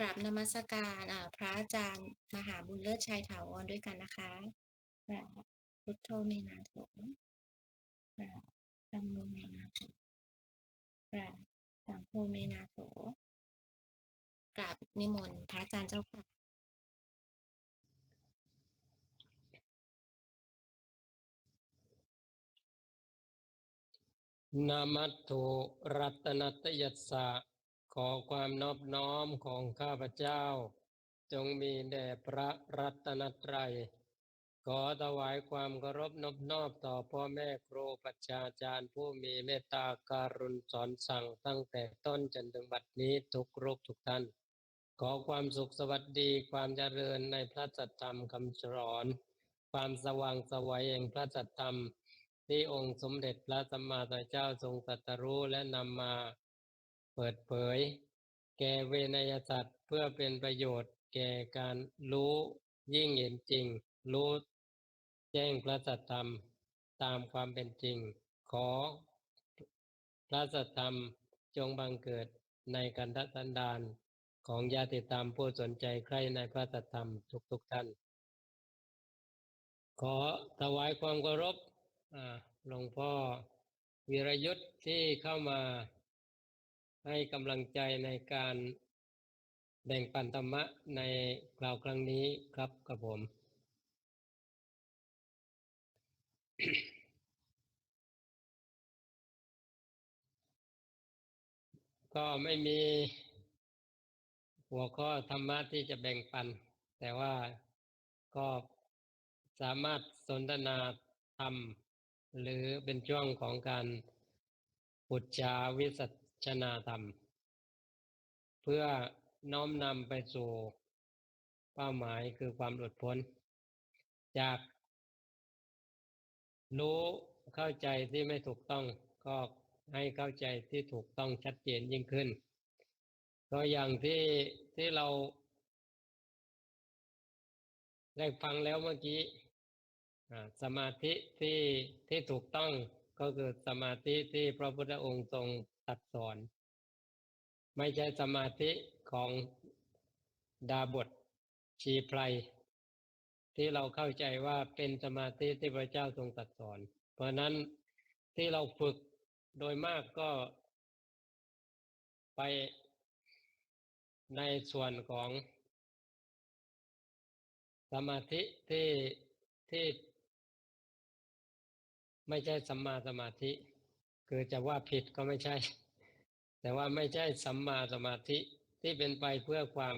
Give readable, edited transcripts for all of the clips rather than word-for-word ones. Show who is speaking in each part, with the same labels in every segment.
Speaker 1: กราบนมัสการพระอาจารย์มหาบุญเลิศชัยถาวรด้วยกันนะคะกราบพุทโธเมนาโถกราบธัมโมเมนาโถกราบสังโฆเมนาโถกราบนิมนต์พระอาจารย์เจ้าค่ะ
Speaker 2: นามัตถุรัตนัตยัสสะขอความนอบน้อมของข้าพเจ้าจงมีแด่พระรัตนตรัยขอถวายความเคารพนอบน้อมต่อพ่อแม่ครูปัจฉาจารย์ผู้มีเมตตาการุณสอนสั่งตั้งแต่ต้นจนถึงบัดนี้ทุกรูปทุกท่านขอความสุขสวัสดีความเจริญในพระสัทธรรมคำสอนความสว่างไสวัยแห่งพระสัทธรรมที่องค์สมเด็จพระสัมมาสัมพุทธเจ้าทรงตรัสรู้และนำมาเปิดเผยแก่เวนยสัตว์เพื่อเป็นประโยชน์แก่การรู้ยิ่งเห็นจริงรู้แจ้งพระสัทธรรมตามความเป็นจริงขอพระสัทธรรมจงบังเกิดในกันทสันดานของญาติธรรมผู้สนใจใคร่ในพระสัทธรรมทุกท่านขอถวายความเคารพหลวงพ่อวีรยุทธ์ที่เข้ามาให้กำลังใจในการแบ่งปันธรรมะในคราวครั้งนี้ครับกับผม ก็ไม่มีหัวข้อธรรมะที่จะแบ่งปันแต่ว่าก็สามารถสนทนาธรรมหรือเป็นช่วงของการปุจจาวิสัชนาธรรมเพื่อน้อมนำไปสู่เป้าหมายคือความหลุดพ้นจากรู้เข้าใจที่ไม่ถูกต้องก็ให้เข้าใจที่ถูกต้องชัดเจนยิ่งขึ้นก็อย่างที่เราได้ฟังแล้วเมื่อกี้สมาธิที่ถูกต้องก็คือสมาธิที่พระพุทธองค์ทรงตรัสสอนไม่ใช่สมาธิของดาบทชีไพรที่เราเข้าใจว่าเป็นสมาธิที่พระเจ้าทรงตรัสสอนเพราะนั้นที่เราฝึกโดยมากก็ไปในส่วนของสมาธิที่ไม่ใช่สัมมาสมาธิคือจะว่าผิดก็ไม่ใช่แต่ว่าไม่ใช่สัมมาสมาธิที่เป็นไปเพื่อความ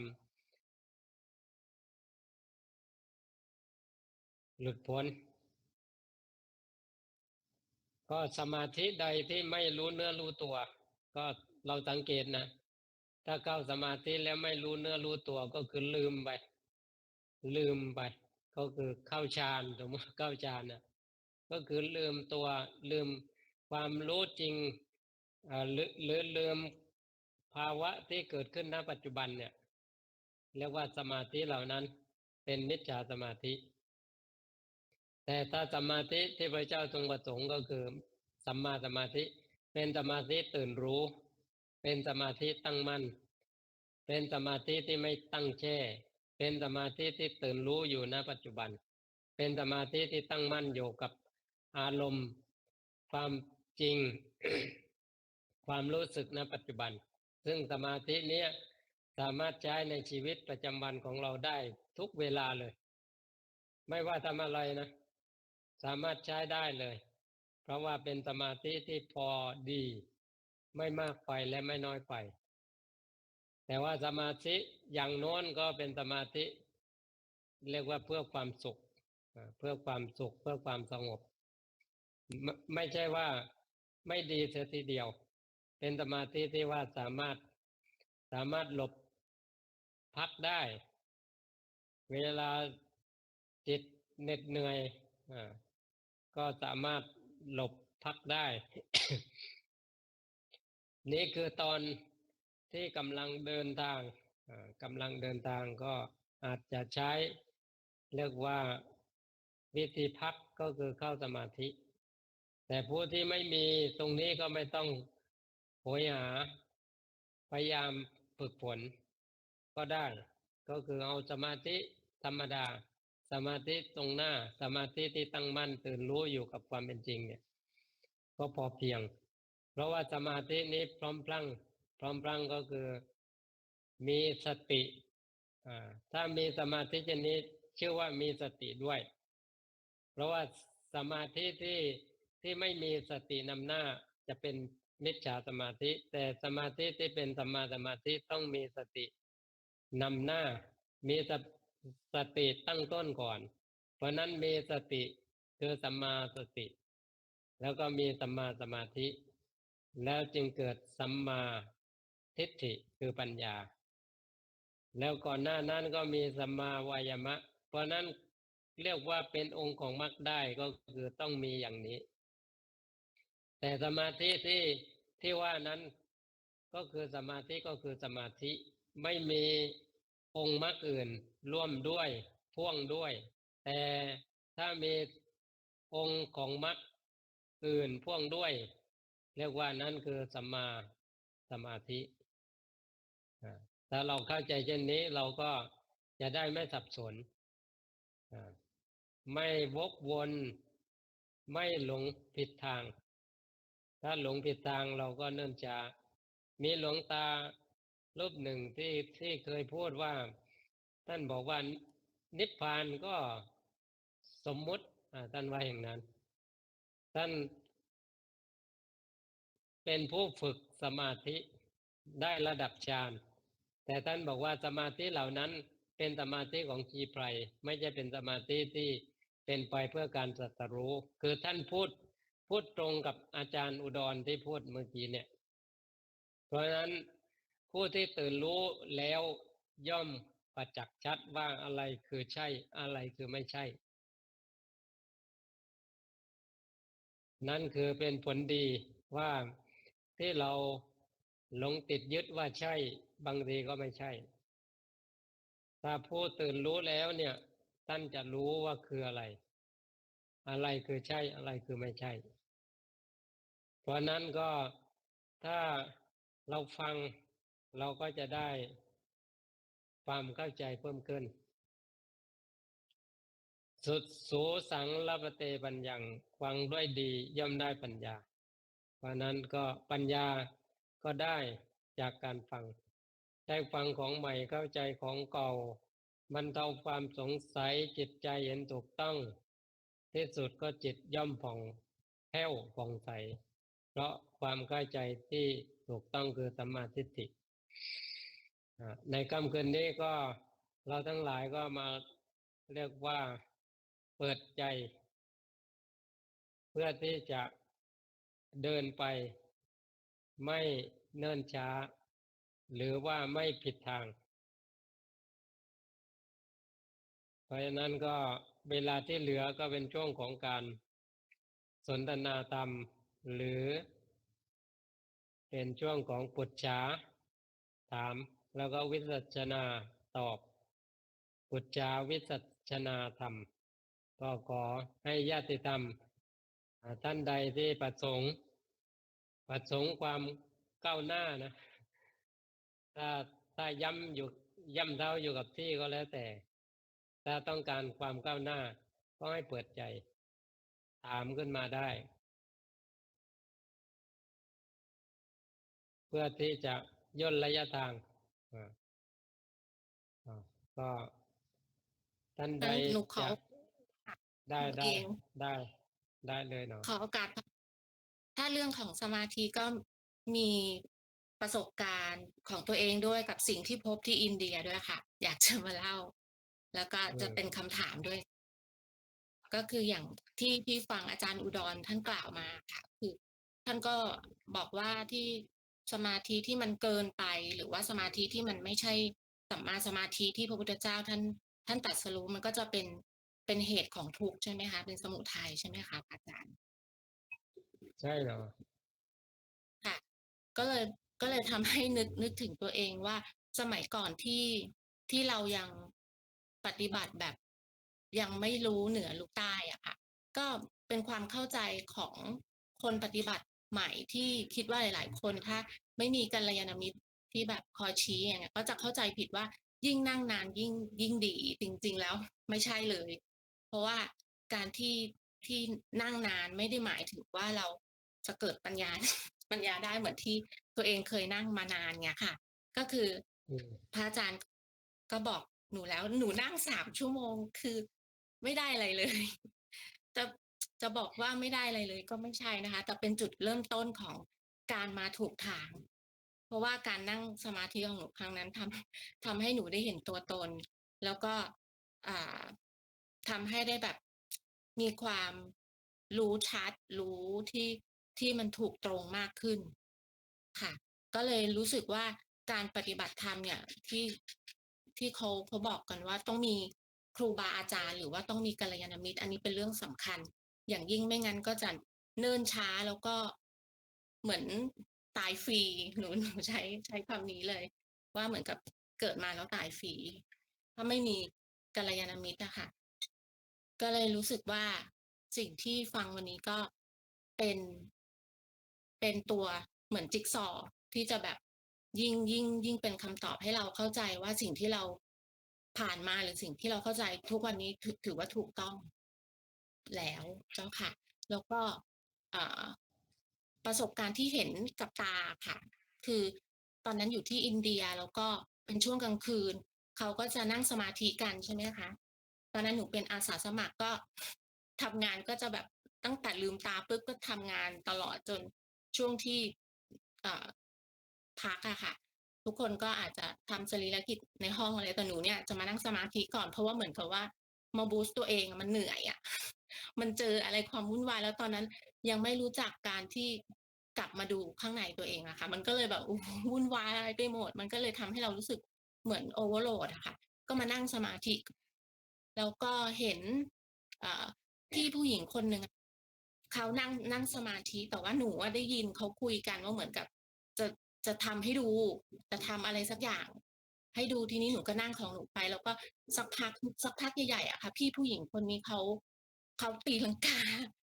Speaker 2: หลุดพ้นก็สมาธิใดที่ไม่รู้เนื้อรู้ตัวก็เราสังเกตนะถ้าเข้าสมาธิแล้วไม่รู้เนื้อรู้ตัวก็คือลืมไปก็คือเข้าฌานสมมติเข้าฌานนะก็คือลืมตัวลืมความรู้จริงหรือลืมภาวะที่เกิดขึ้นณปัจจุบันเนี่ยเรียกว่าสมาธิเหล่านั้นเป็นมิจฉาสมาธิแต่ถ้าสมาธิที่พระเจ้าทรงประสงค์ก็คือสัมมาสมาธิเป็นสมาธิตื่นรู้เป็นสมาธิตั้งมั่นเป็นสมาธิที่ไม่ตั้งแช่เป็นสมาธิที่ตื่นรู้อยู่ณปัจจุบันเป็นสมาธิที่ตั้งมั่นอยู่กับอารมณ์ความจริง ความรู้สึกณปัจจุบันซึ่งสมาธิเนี้ยสามารถใช้ในชีวิตประจำวันของเราได้ทุกเวลาเลยไม่ว่าทำอะไรนะสามารถใช้ได้เลยเพราะว่าเป็นสมาธิที่พอดีไม่มากไปและไม่น้อยไปแต่ว่าสมาธิอย่างโน้นก็เป็นสมาธิเรียกว่าเพื่อความสุขเพื่อความสุขเพื่อความสงบไม่ใช่ว่าไม่ดีเสียทีเดียวเป็นสมาธิที่ว่าสามารถหลบพักได้เวลาจิตเหน็ดเหนื่อยอ่าก็สามารถหลบพักได้ นี่คือตอนที่กำลังเดินทางกำลังเดินทางก็อาจจะใช้เรียกว่าวิธีพักก็คือเข้าสมาธิแต่ผู้ที่ไม่มีตรงนี้ก็ไม่ต้องโหยหาพยายามฝึกฝน ก็ได้ก็คือเอาสมาธิธรรมดาสมาธิตรงหน้าสมาธิที่ตั้งมั่นตื่นรู้อยู่กับความเป็นจริงเนี่ยก็พอเพียงเพราะว่าสมาธินี้พร้อมพลังก็คือมีสติถ้ามีสมาธิชนิดชื่อว่ามีสติด้วยเพราะว่าสมาธิที่ไม่มีสตินำหน้าจะเป็นมิจฉาสมาธิแต่สมาธิที่เป็นสัมมาสมาธิต้องมีสตินำหน้ามีสติตั้งต้นก่อนเพราะนั้นมีสติคือสัมมาสติแล้วก็มีสัมมาสมาธิแล้วจึงเกิดสัมมาทิฏฐิคือปัญญาแล้วก่อนหน้านั้นก็มีสัมมาวายามะเพราะนั้นเรียกว่าเป็นองค์ของมรรคได้ก็คือต้องมีอย่างนี้แต่สมาธิที่ว่านั้นก็คือสมาธิก็คือสมาธิไม่มีองค์มรรคอื่นร่วมด้วยพ่วงด้วยแต่ถ้ามีองค์ของมรรคอื่นพ่วงด้วยเรียกว่านั้นคือสัมมาสมาธิถ้าเราเข้าใจเช่นนี้เราก็จะได้ไม่สับสนไม่วกวนไม่หลงผิดทางถ้าหลงผิดทางเราก็เนิ่นช้ามีหลวงตารูปหนึ่งที่เคยพูดว่าท่านบอกว่านิพพานก็สมมุติท่านว่าอย่างนั้นท่านเป็นผู้ฝึกสมาธิได้ระดับฌานแต่ท่านบอกว่าสมาธิเหล่านั้นเป็นสมาธิของชีไพรไม่ใช่เป็นสมาธิที่เป็นไปเพื่อการตรัสรู้คือท่านพูดตรงกับอาจารย์อุดรที่พูดเมื่อกี้เนี่ยเพราะฉะนั้นผู้ที่ตื่นรู้แล้วย่อมประจักษ์ชัดว่าอะไรคือใช่อะไรคือไม่ใช่นั่นคือเป็นผลดีว่าที่เราหลงติดยึดว่าใช่บางทีก็ไม่ใช่ถ้าผู้ตื่นรู้แล้วเนี่ยท่านจะรู้ว่าคืออะไรอะไรคือใช่อะไรคือไม่ใช่เพราะนั้นก็ถ้าเราฟังเราก็จะได้ความเข้าใจเพิ่มขึ้นสุดสูสังละปะเตปัญญังฟังด้วยดีย่อมได้ปัญญาเพราะนั้นก็ปัญญาก็ได้จากการฟังได้ฟังของใหม่เข้าใจของเก่าบรรเทาความสงสัยจิตใจเห็นถูกต้องที่สุดก็จิตย่อมผ่องแผ้วผ่องใสเพราะความเข้าใจที่ถูกต้องคือสัมมาทิฏฐิในค่ำคืนนี้ก็เราทั้งหลายก็มาเรียกว่าเปิดใจเพื่อที่จะเดินไปไม่เนิ่นช้าหรือว่าไม่ผิดทางเพราะฉะนั้นก็เวลาที่เหลือก็เป็นช่วงของการสนทนาธรรมหรือเป็นช่วงของปุจฉาถามแล้วก็วิสัชนาตอบปุจจาวิสัชนาธรรมก็ขอให้ญาติธรรมท่านใดที่ประสงค์ความก้าวหน้านะถ้าย้ำอยู่ย่ำเท้าอยู่กับที่ก็แล้วแต่ถ้าต้องการความก้าวหน้าก็ให้เปิดใจถามขึ้นมาได้เพื่อที่จะย่นระยะทางอ่าอ่าก็ท่านใด
Speaker 1: งั้นหนูขอ
Speaker 2: จะได้
Speaker 1: หนูเอง
Speaker 2: ได้ได้เลยเนาะ
Speaker 1: ขอโอกาสถ้าเรื่องของสมาธิก็มีประสบการณ์ของตัวเองด้วยกับสิ่งที่พบที่อินเดียด้วยค่ะอยากจะมาเล่าแล้วก็จะเป็นคำถามด้วยก็คืออย่างที่ฟังอาจารย์อุดรท่านกล่าวมาค่ะคือท่านก็บอกว่าที่สมาธิที่มันเกินไปหรือว่าสมาธิที่มันไม่ใช่สัมมาสมาธิที่พระพุทธเจ้าท่านตรัสรู้มันก็จะเป็นเหตุของทุกข์ใช่ไหมคะเป็นสมุทัยใช่ไหมคะอาจารย์
Speaker 2: ใช่เนาะ
Speaker 1: ค่ะก็เลยก็เลยทำให้นึกถึงตัวเองว่าสมัยก่อนที่เรายังปฏิบัติแบบยังไม่รู้เหนือรู้ใต้อะค่ะก็เป็นความเข้าใจของคนปฏิบัติใหม่ที่คิดว่าหลายๆคนถ้าไม่มีกัลยาณมิตร ที่แบบคอยชี้อย่างเงี้ยก็จะเข้าใจผิดว่ายิ่งนั่งนานยิ่งดีจริงๆแล้วไม่ใช่เลยเพราะว่าการที่นั่งนานไม่ได้หมายถึงว่าเราจะเกิดปัญญาปัญญาได้เหมือนที่ตัวเองเคยนั่งมานานเงี้ยค่ะก็คือพระอาจารย์ก็บอกหนูแล้วหนูนั่ง3 ชั่วโมงคือไม่ได้อะไรเลยจะจะบอกว่าไม่ได้อะไรเลยก็ไม่ใช่นะคะแต่เป็นจุดเริ่มต้นของการมาถูกทางเพราะว่าการนั่งสมาธิของหนูครั้งนั้นทำให้หนูได้เห็นตัวตนแล้วก็อ่าทำให้ได้แบบมีความรู้ชัดรู้ที่มันถูกตรงมากขึ้นค่ะก็เลยรู้สึกว่าการปฏิบัติธรรมเนี่ยที่เขาบอกกันว่าต้องมีครูบาอาจารย์หรือว่าต้องมีกัลยาณมิตรอันนี้เป็นเรื่องสำคัญอย่างยิ่งไม่งั้นก็จะเนิ่นช้าแล้วก็เหมือนตายฟรีหนูใช้คำนี้เลยว่าเหมือนกับเกิดมาแล้วตายฟรีถ้าไม่มีกัลยาณมิตรอะค่ะก็เลยรู้สึกว่าสิ่งที่ฟังวันนี้ก็เป็นเป็นตัวเหมือนจิ๊กซอว์ที่จะแบบยิ่งเป็นคำตอบให้เราเข้าใจว่าสิ่งที่เราผ่านมาหรือสิ่งที่เราเข้าใจทุกวันนี้ถือว่าถูกต้องแล้วเจ้าค่ะแล้วก็อ่าประสบการณ์ที่เห็นกับตาค่ะคือตอนนั้นอยู่ที่อินเดียแล้วก็เป็นช่วงกลางคืนเขาก็จะนั่งสมาธิกันใช่ไหมคะตอนนั้นหนูเป็นอาสาสมัครก็ทำงานก็จะแบบตั้งแต่ลืมตาปุ๊บก็ทำงานตลอดจนช่วงที่เอ่อพักอะค่ะทุกคนก็อาจจะทำสรีรกิจในห้องอะไรแต่หนูเนี่ยจะมานั่งสมาธิก่อนเพราะว่าเหมือนกับว่ามาบูสต์ตัวเองมันเหนื่อยอะมันเจออะไรความวุ่นวายแล้วตอนนั้นยังไม่รู้จักการที่กลับมาดูข้างในตัวเองอะค่ะมันก็เลยแบบวุ่นวายอะไรไปหมดมันก็เลยทำให้เรารู้สึกเหมือนโอเวอร์โหลดอะค่ะก็มานั่งสมาธิแล้วก็เห็นพี่ผู้หญิงคนหนึ่งเขานั่งสมาธิแต่ว่าหนูได้ยินเขาคุยกันว่าเหมือนกับจะจะทำให้ดูจะทำอะไรสักอย่างให้ดูทีนี้หนูก็นั่งของหนูไปแล้วก็สักพักใหญ่ๆอะค่ะพี่ผู้หญิงคนนี้เขาตีลังกา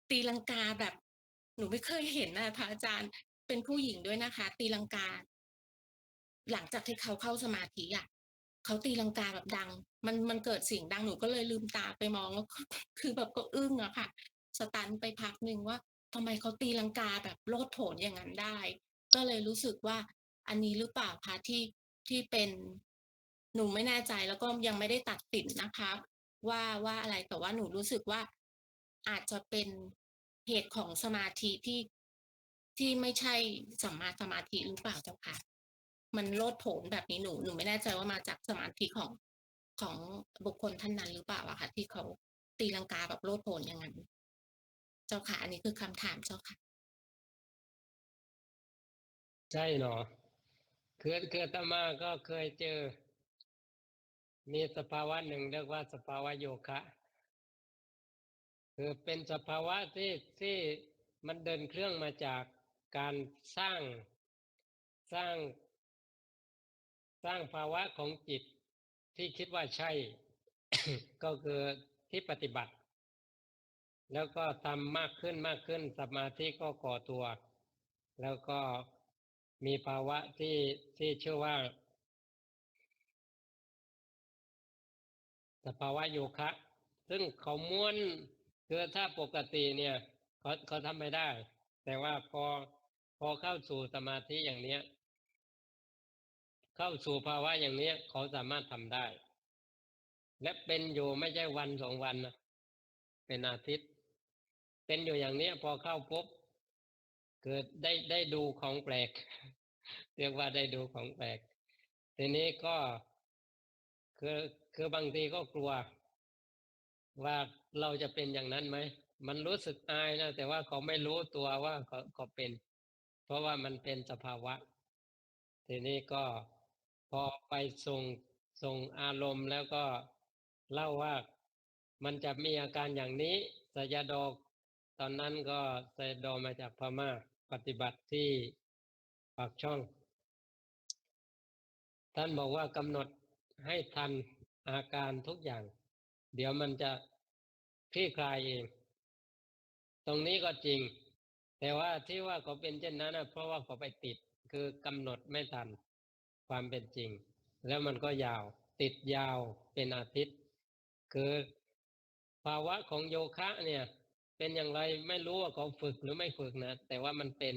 Speaker 1: ตีลังกาแบบหนูไม่เคยเห็นนะพระอาจารย์เป็นผู้หญิงด้วยนะคะตีลังกาหลังจากที่เขาเข้าสมาธิอะเขาตีลังกาแบบดังมันเกิดเสียงดังหนูก็เลยลืมตาไปมองแล้วคือแบบก็อึ้งอะค่ะสตันไปพักหนึ่งว่าทำไมเขาตีลังกาแบบโลดโผนอย่างนั้นได้ก็เลยรู้สึกว่าอันนี้หรือเปล่าคะที่เป็นหนูไม่แน่ใจแล้วก็ยังไม่ได้ตัดสินนะคะว่าอะไรแต่ว่าหนูรู้สึกว่าอาจจะเป็นเหตุของสมาธิที่ไม่ใช่สัมมาสมาธิหรือเปล่าเจ้าค่ะมันโลดโผนแบบนี้หนูไม่แน่ใจว่ามาจากสมาธิของบุคคลท่านนั้นหรือเปล่าอะค่ะที่เขาตีลังกาแบบโลดโผนอย่างนั้นเจ้าค่ะอันนี้คือคำถามเจ้าค่ะ
Speaker 2: ใช่เนาะคืออาตมาก็เคยเจอมีสภาวะหนึ่งเรียกว่าสภาวะโยคะคือเป็นสภาวะที่มันเดินเครื่องมาจากการสร้างสร้างสร้างภาวะของจิตที่คิดว่าใช่ ก็คือที่ปฏิบัติแล้วก็ทำมากขึ้นสมาธิก็ก่อตัวแล้วก็มีภาวะที่ชื่อว่าสภาวะโยคะซึ่งเขาม้วนคือถ้าปกติเนี่ยเขาทำไม่ได้แต่ว่าพอเข้าสู่สมาธิอย่างเนี้ยเข้าสู่ภาวะอย่างเนี้ยเขาสามารถทำได้และเป็นอยู่ไม่ใช่วัน2 วันนะเป็นอาทิตย์เป็นอยู่อย่างเนี้ยพอเข้าปุ๊บเกิดได้ดูของแปลกเรียกว่าได้ดูของแปลกทีนี้ก็คือคือบางทีก็กลัวว่าเราจะเป็นอย่างนั้นไหมมันรู้สึกอายนะแต่ว่าเขาไม่รู้ตัวว่าเขาเป็นเพราะว่ามันเป็นสภาวะทีนี้ก็พอไปส่งอารมณ์แล้วก็เล่าว่ามันจะมีอาการอย่างนี้สยดอกตอนนั้นก็สยดอมาจากพม่าปฏิบัติที่ปากช่องท่านบอกว่ากำหนดให้ทันอาการทุกอย่างเดี๋ยวมันจะคลี่คลายเองตรงนี้ก็จริงแต่ว่าที่ว่าเขาเป็นเช่นนั้นนะเพราะว่าเขาไปติดคือกำหนดไม่ทัน ความเป็นจริงแล้วมันก็ยาวติดยาวเป็นอาทิตย์คือภาวะของโยคะเนี่ยเป็นอย่างไรไม่รู้ว่าเขาฝึกหรือไม่ฝึกนะแต่ว่ามันเป็น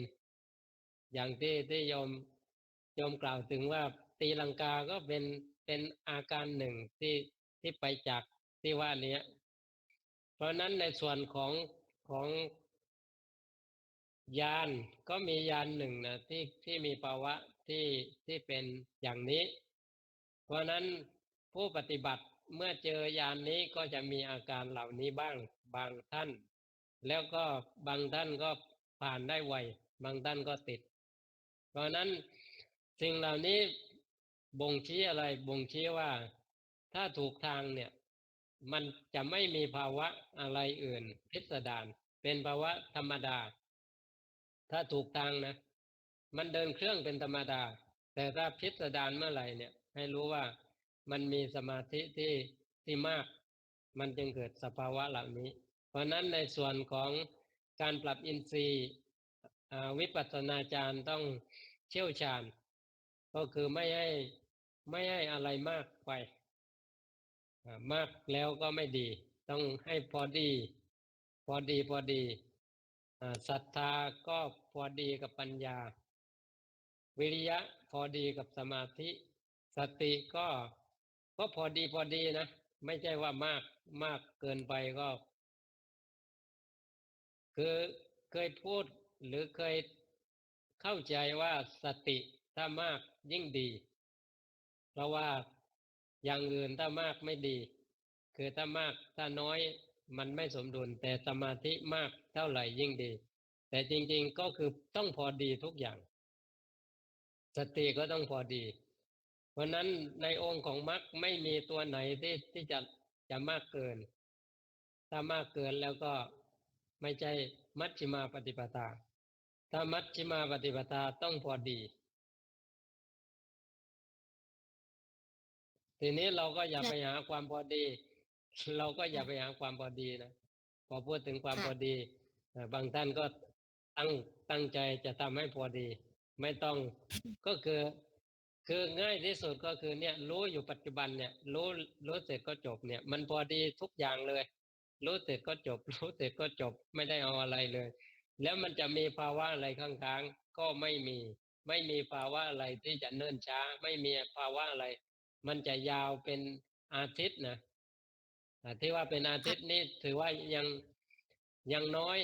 Speaker 2: อย่างที่โยมกล่าวถึงว่าตีลังกาก็เป็นอาการหนึ่งที่ไปจากที่ว่านี้เพราะนั้นในส่วนของยานก็มียานหนึ่งนะที่มีภาวะที่เป็นอย่างนี้เพราะนั้นผู้ปฏิบัติเมื่อเจอยานนี้ก็จะมีอาการเหล่านี้บ้างบางท่านแล้วก็บางท่านก็ผ่านได้ไวบางท่านก็ติดเพราะนั้นสิ่งเหล่านี้บ่งชี้อะไรบ่งชี้ว่าถ้าถูกทางเนี่ยมันจะไม่มีภาวะอะไรอื่นพิสดารเป็นภาวะธรรมดาถ้าถูกทางนะมันเดินเครื่องเป็นธรรมดาแต่ถ้าพิสดารเมื่อไหร่เนี่ยให้รู้ว่ามันมีสมาธิที่มากมันจึงเกิดสภาวะเหล่านี้เพราะนั้นในส่วนของการปรับอินทรีย์วิปัสสนาจารย์ต้องเชี่ยวชาญก็คือไม่ให้อะไรมากไปมากแล้วก็ไม่ดีต้องให้พอดีพอดีศรัทธาก็พอดีกับปัญญาวิริยะพอดีกับสมาธิสติก็พอดีนะไม่ใช่ว่ามากเกินไปก็คือเคยพูดหรือเคยเข้าใจว่าสติถ้ามากยิ่งดีเพราะว่าอย่างอื่นถ้ามากไม่ดีคือถ้ามากถ้าน้อยมันไม่สมดุลแต่สมาธิมากเท่าไหร่ยิ่งดีแต่จริงๆก็คือต้องพอดีทุกอย่างสติก็ต้องพอดีเพราะนั้นในองค์ของมรรคไม่มีตัวไหนที่จะมากเกินถ้ามากเกินแล้วก็ไม่ใช่มัชฌิมาปฏิปทาถ้ามัชฌิมาปฏิปทาต้องพอดีทีนี้เราก็อย่าไปหาความพอดีเราก็อย่าไปหาความพอดีนะพอพูดถึงความพอ
Speaker 1: ค่ะ
Speaker 2: ดีบางท่านก็ตั้งตั้งใจจะทำให้พอดีไม่ต้องก็คือง่ายที่สุดก็คือเนี่ยรู้อยู่ปัจจุบันเนี่ยรู้เสร็จก็จบเนี่ยมันพอดีทุกอย่างเลยรู้เสร็จก็จบรู้เสร็จก็จบไม่ได้เอาอะไรเลยแล้วมันจะมีภาวะอะไรข้างๆก็ไม่มีภาวะอะไรที่จะเนิ่นช้าไม่มีภาวะอะไรมันจะยาวเป็นอาทิตย์นะที่ว่าเป็นอาทิตย์นี้ถือว่ายังน้อย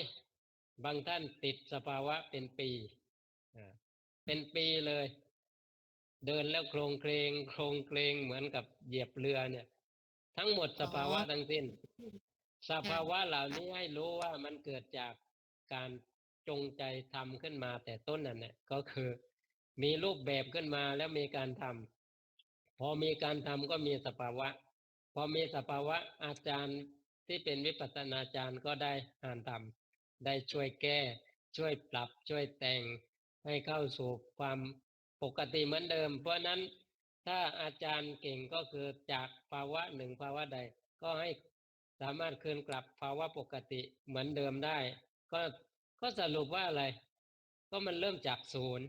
Speaker 2: บางท่านติดสภาวะเป็นปีอ่าเป็นปีเลยเดินแล้วโครงเคลงเหมือนกับเหยียบเรือเนี่ยทั้งหมด
Speaker 1: อ๋
Speaker 2: สภาวะ
Speaker 1: อ
Speaker 2: ทั้งสิ้นส
Speaker 1: ค่ะ
Speaker 2: ภาวะเหล่านี้ให้รู้ว่ามันเกิดจากการจงใจทำขึ้นมาแต่ต้นนั่นแหละก็คือมีรูปแบบขึ้นมาแล้วมีการทำพอมีการทำก็มีสภาวะพอมีสภาวะอาจารย์ที่เป็นวิปัสสนาจารย์ก็ได้อ่านทำได้ช่วยแก้ช่วยปรับช่วยแต่งให้เข้าสู่ความปกติเหมือนเดิมเพราะนั้นถ้าอาจารย์เก่งก็คือจากภาวะหนึ่งภาวะใดก็ให้สามารถคืนกลับภาวะปกติเหมือนเดิมได้ก็ก็สรุปว่าอะไรก็มันเริ่มจากศูนย์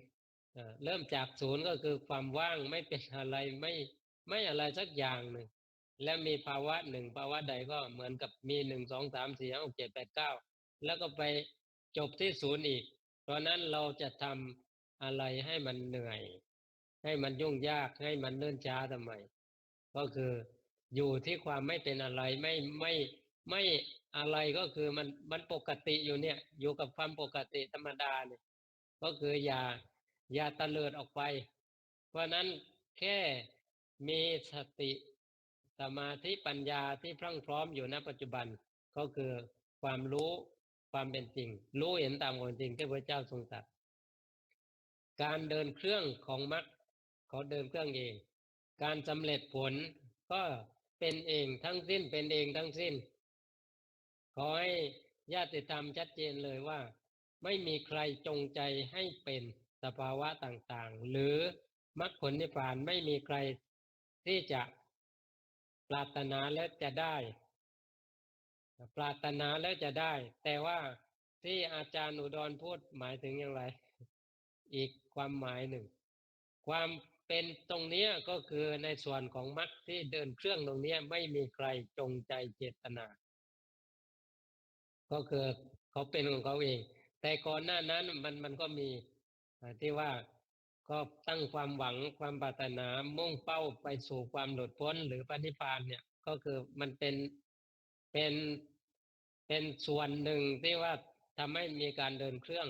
Speaker 2: เริ่มจากศูนย์ก็คือความว่างไม่เป็นอะไรไม่อะไรสักอย่างหนึ่งและมีภาวะหนึ่งภาวะใดก็เหมือนกับมีหนึ่งสองสามสี่ห้าหกเจ็ดแปดเก้าแล้วก็ไปจบที่ศูนย์อีกเพราะนั้นเราจะทำอะไรให้มันเหนื่อยให้มันยุ่งยากให้มันเนิ่นช้าทำไมก็คืออยู่ที่ความไม่เป็นอะไรไม่อะไรก็คือมันปกติอยู่เนี่ยอยู่กับความปกติธรรมดาเนี่ยก็คืออย่าตะเลิดออกไปเพราะนั้นแค่มีสติสมาธิปัญญาที่พรั่งพร้อมอยู่ณปัจจุบันก็คือความรู้ความเป็นจริงรู้เห็นตามความจริงที่พระเจ้าทรงตรัสการเดินเครื่องของมรรคเขาเดินเครื่องเองการสำเร็จผลก็เป็นเองทั้งสิ้นเป็นเองทั้งสิ้นขอให้ญาติธรรมชัดเจนเลยว่าไม่มีใครจงใจให้เป็นสภาวะต่างๆหรือมรรคผลนิพพานไม่มีใครที่จะปรารถนาแล้วจะได้ปรารถนาแล้วจะได้แต่ว่าที่อาจารย์อุดรพูดหมายถึงอย่างไรอีกความหมายหนึ่งความ เป็นตรงเนี้ยก็คือในส่วนของมรรคที่เดินเครื่องตรงเนี้ยไม่มีใครจงใจเจตนา ก็คือเขาเป็นของเขาเอง แต่ก่อนหน้านั้นมันก็มีที่ว่าก็ตั้งความหวังความปรารถนามุ่งเป้าไปสู่ความหลุดพ้นหรือพระนิพพานเนี่ยก็คือมันเป็นเป็นส่วนหนึ่งที่ว่าทำให้มีการเดินเครื่อง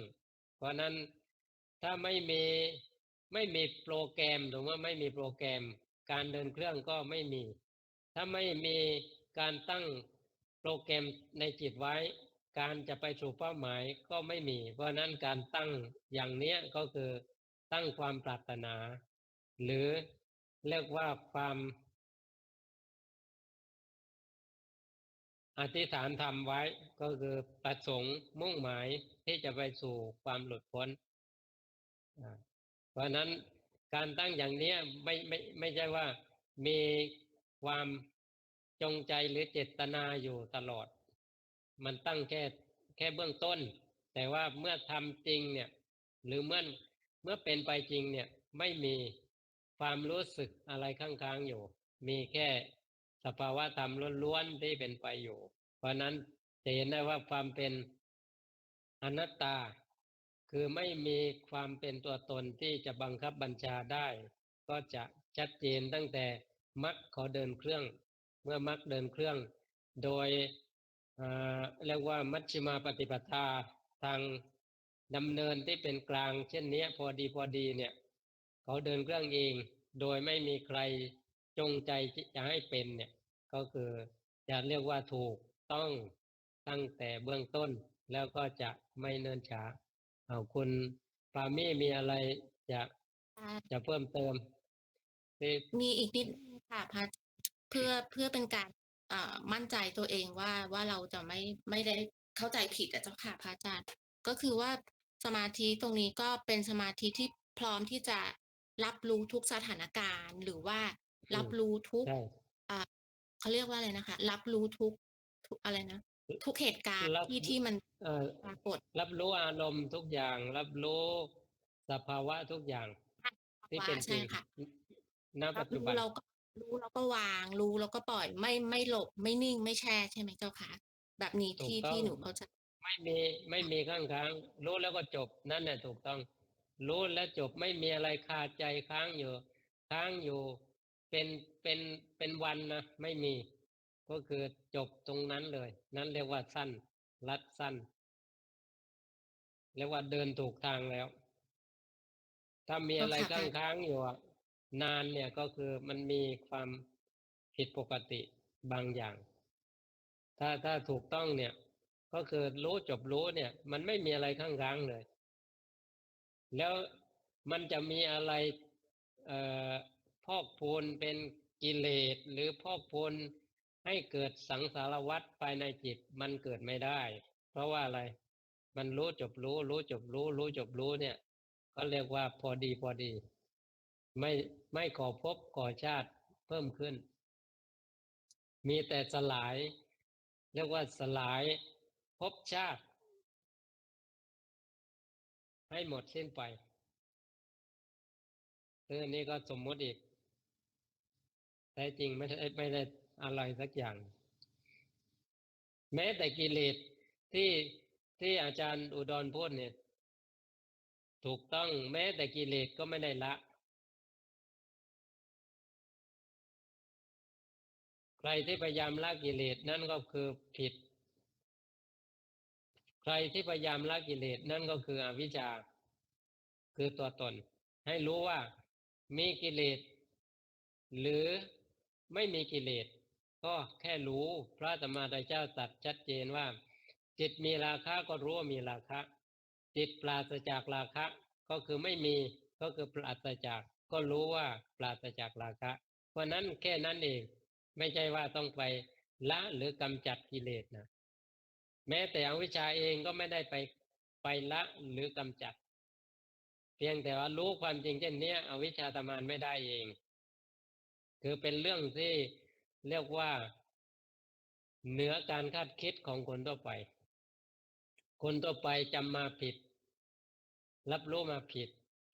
Speaker 2: เพราะนั้นถ้าไม่มีโปรแกรมหรือว่าไม่มีโปรแกรมการเดินเครื่องก็ไม่มี ถ้าไม่มีการตั้งโปรแกรมในจิตไว้ การจะไปสู่เป้าหมายก็ไม่มี เพราะนั้นการตั้งอย่างเนี้ยก็คือตั้งความปรารถนา หรือเรียกว่าความอธิษฐานทำไว้ก็คือประสงค์มุ่งหมายที่จะไปสู่ความหลุดพ้นเพราะนั้นการตั้งอย่างนี้ไม่ใช่ว่ามีความจงใจหรือเจตนาอยู่ตลอด มันตั้งแค่เบื้องต้น แต่ว่าเมื่อทำจริงเนี่ยหรือเมื่อเป็นไปจริงเนี่ยไม่มีความรู้สึกอะไรค้างๆอยู่ มีแค่สภาวะธรรมล้วนๆที่เป็นไปอยู่ เพราะนั้นจะเห็นได้ว่าความเป็นอนัตตา คือไม่มีความเป็นตัวตนที่จะบังคับบัญชาได้ ก็จะชัดเจนตั้งแต่มรรคเขาเดินเครื่อง เมื่อมรรคเดินเครื่องโดยเรียกว่ามัชฌิมาปฏิปทาทางดำเนินที่เป็นกลางเช่นนี้พอดีเนี่ยเขาเดินเครื่องเองโดยไม่มีใครจงใจจะให้เป็นเนี่ยก็คือจะเรียกว่าถูกต้องตั้งแต่เบื้องต้นแล้วก็จะไม่เนิ่นช้าเอาคุณปามี่มีอะไรจะจะเพิ่มเติมที่
Speaker 1: มีอีกนิดนึงค่ะพระเพื่อเป็นการมั่นใจตัวเองว่าเราจะไม่ได้เข้าใจผิดอะเจ้าค่ะพระอาจารย์ก็คือว่าสมาธิตรงนี้ก็เป็นสมาธิที่พร้อมที่จะรับรู้ทุกสถานการณ์หรือว่า
Speaker 2: อืม
Speaker 1: รับรู้ทุก
Speaker 2: ใช่
Speaker 1: อ่าเขาเรียกว่าอะไรนะคะรับรู้ทุกอะไรนะทุกเหตุการณ์
Speaker 2: รับ
Speaker 1: ที่มัน
Speaker 2: เอ่อ
Speaker 1: ปรากฏ
Speaker 2: รับรู้อารมณ์ทุกอย่างรับรู้สภาวะทุกอย่างที่
Speaker 1: ว่า
Speaker 2: เป็นจริง
Speaker 1: ใช่ค่ะ
Speaker 2: ณ
Speaker 1: รับ
Speaker 2: ปัจจุบัน
Speaker 1: รู้เราก็รู้แล้วก็วางรู้แล้วก็ปล่อยไม่หลบไม่นิ่งไม่แช่ใช่ไหมเจ้าคะแบบนี้ที่
Speaker 2: ถูกต้อง
Speaker 1: ที่หนูเข้าใจ
Speaker 2: ไม่มีข้างค้างรู้แล้วก็จบนั่นแหละถูกต้องรู้แล้วจบไม่มีอะไรคาใจค้างอยู่เป็นเป็นเป็นวันนะไม่มีก็คือจบตรงนั้นเลยนั่นเรียกว่าสั้นรัดสั้นเรียกว่าเดินถูกทางแล้วถ้ามีอะไรข้
Speaker 1: เจ้าค่ะพระ
Speaker 2: างๆอยู่อะนานเนี่ยก็คือมันมีความผิดปกติบางอย่าง ถ้าถูกต้องเนี่ยก็คือรู้จบรู้เนี่ยมันไม่มีอะไรข้างค้างเลยแล้วมันจะมีอะไรเอ่อพอกพูนเป็นกิเลสหรือพอกพูนให้เกิดสังสารวัฏภายในจิตมันเกิดไม่ได้เพราะว่าอะไรมันรู้จบรู้รู้จบรู้รู้จบรู้เนี่ยก็เรียกว่าพอดีไม่ไม่ก่อภพก่อชาติเพิ่มขึ้นมีแต่สลายเรียกว่าสลายภพชาติ ให้หมดสิ้นไปซึ่งอันนี้ก็สมมติอีกแท้จริงไม่ได้อะไรสักอย่าง แม้แต่กิเลสที่ที่อาจารย์อุดรพูดเนี่ยถูกต้องแม้แต่กิเลสก็ไม่ได้ละใครที่พยายามละกิเลสนั่นก็คือผิดใครที่พยายามละกิเลสนั่นก็คืออวิชชาคือตัวตนให้รู้ว่ามีกิเลสหรือไม่มีกิเลสก็แค่รู้พระสัมมาสัมพุทธเจ้าตรัสชัดเจนว่าจิตมีราคะก็รู้ว่ามีราคะจิตปราศจากราคะก็คือไม่มีก็คือปราศจากก็รู้ว่าปราศจากราคะเพราะนั้นแค่นั้นเองไม่ใช่ว่าต้องไปละหรือกำจัดกิเลสนะแม้แต่อวิชชาเองก็ไม่ได้ไปละหรือกำจัดเพียงแต่ว่ารู้ความจริงเช่นนี้อวิชชาทำงานไม่ได้เองคือเป็นเรื่องที่เรียกว่าเหนือการคาดคิดของคนทั่วไปคนทั่วไปจำมาผิดรับรู้มาผิด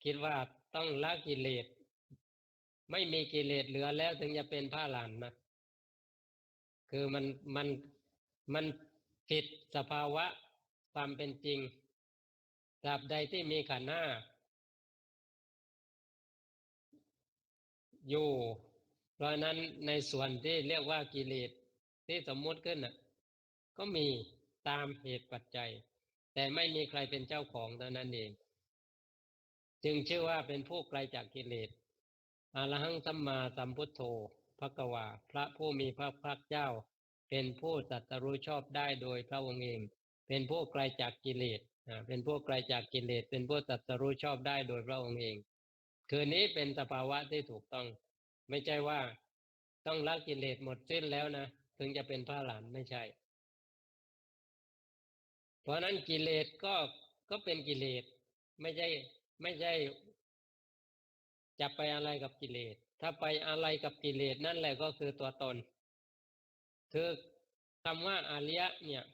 Speaker 2: คิดว่าต้องละกิเลส ไม่มีกิเลสเหลือแล้วถึงจะเป็นพระอรหันต์นะคือมันผิดสภาวะความเป็นจริงตราบใดที่มีขันธ์ห้าอยู่เพราะนั้นในส่วนที่เรียกว่ากิเลสที่สมมุติขึ้นน่ะก็มีตามเหตุปัจจัยแต่ไม่มีใครเป็นเจ้าของเท่านั้นเองจึงชื่อว่าเป็นผู้ไกลจากกิเลสอะระหังสัมมาสัมพุทโธภควาพระผู้มีพระภาคเจ้าเป็นผู้ตรัสรู้ชอบได้โดยพระองค์เองเป็นผู้ไกลจากกิเลสเป็นผู้ไกลจากกิเลสเป็นผู้ตรัสรู้ชอบได้โดยพระองค์เองคือนี้เป็นสภาวะที่ถูกต้องไม่ใช่ว่าต้องละกิเลสหมดสิ้นแล้วนะถึงจะเป็นพระอรหันต์ไม่ใช่เพราะนั้นกิเลสก็เป็นกิเลสไม่ใช่จะไปอะไรกับกิเลสถ้าไปอะไรกับกิเลสนั่นแหละก็คือตัวตนคือคำว่าอริยะเนี่ย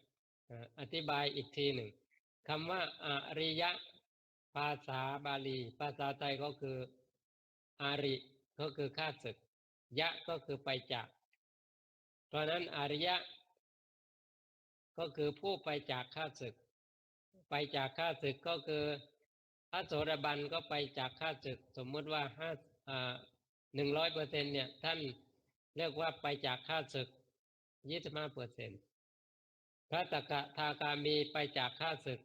Speaker 2: อธิบายอีกทีหนึ่งคำว่าอริยะภาษาบาลีภาษาไทยก็คืออาริก็คือข้าศึกยะก็คือไปจากเพราะนั้นอริยะก็คือผู้ไปจากข้าศึกไปจากข้าศึกก็คือพระโสดาบันก็ไปจากข้าศึกสมมุติว่า100%เนี่ยท่านเรียกว่าไปจากข้าศึก25%พระสกทาคามีไปจากข้าศึก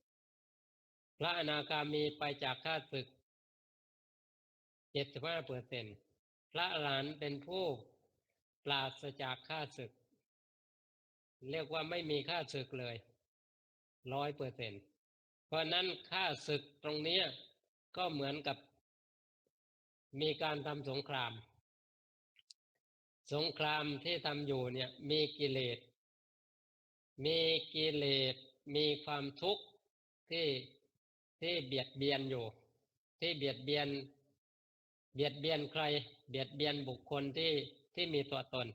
Speaker 2: 50%พระอนาคามีไปจากข้าศึก75%พระอรหันต์เป็นผู้ปราศจากข้าศึกเรียกว่าไม่มีข้าศึกเลย100%เพราะนั้นข้าศึกตรงนี้ก็เหมือนกับมีการทำสงครามที่ทำอยู่เนี่ยมีกิเลสมีความทุกข์ที่ที่เบียดเบียนอยู่ที่เบียดเบียนใครเบียดเบียนบุคคลที่มีตัวตน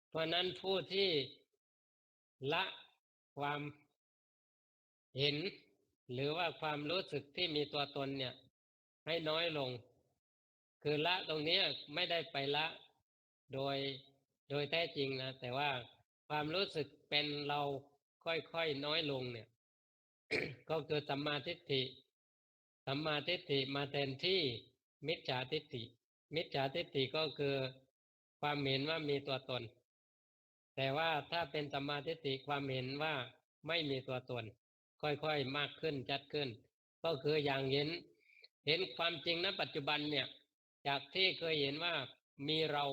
Speaker 2: เพราะนั้นผู้ที่ละความเห็นหรือว่าความรู้สึกที่มีตัวตนเนี่ยให้น้อยลงคือละตรงนี้ไม่ได้ไปละโดยแท้จริงนะแต่ว่าความรู้สึกเป็นเราค่อยๆน้อยลงเนี่ย ก็คือสัมมาทิฏฐิมาแทนที่มิจฉาทิฏฐิมิจฉาทิฏฐิก็คือความเห็นว่ามีตัวตนแต่ว่าถ้าเป็นสัมมาทิฏฐิความเห็นว่าไม่มีตัวตนค่อยๆมากขึ้นชัดขึ้นก็คืออย่างเห็นความจริงณปัจจุบันเนี่ยจากที่เคยเห็นว่ามีเรา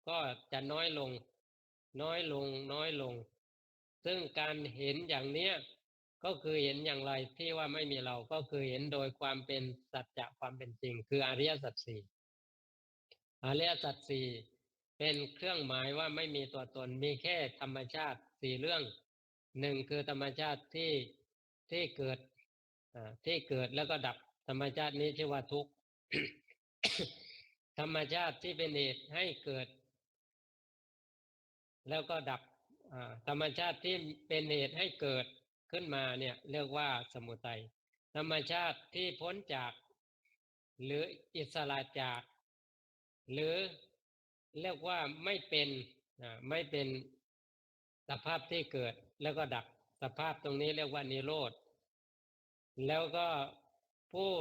Speaker 2: ก็จะน้อยลงน้อยลงน้อยลงซึ่งการเห็นอย่างเนี้ยก็คือเห็นอย่างไรที่ว่าไม่มีเราก็คือเห็นโดยความเป็นสัจจะความเป็นจริงคืออริยสัจสี่อริยสัจสี่เป็นเครื่องหมายว่าไม่มีตัวตนมีแค่ธรรมชาติสี่เรื่องหนึ่งคือธรรมชาติที่เกิดที่เกิดแล้วก็ดับธรรมชาตินี้ชื่อว่าทุกข์ ธรรมชาติที่เป็นเหตุให้เกิดแล้วก็ดับธรรมชาติที่เป็นเหตุให้เกิดขึ้นมาเนี่ยเรียกว่าสมุทัยธรรมชาติที่พ้นจากหรืออิสระจากหรือเรียกว่าไม่เป็นสภาพที่เกิดแล้วก็ดับสภาพตรงนี้เรียกว่านิโรธแล้วก็ผู้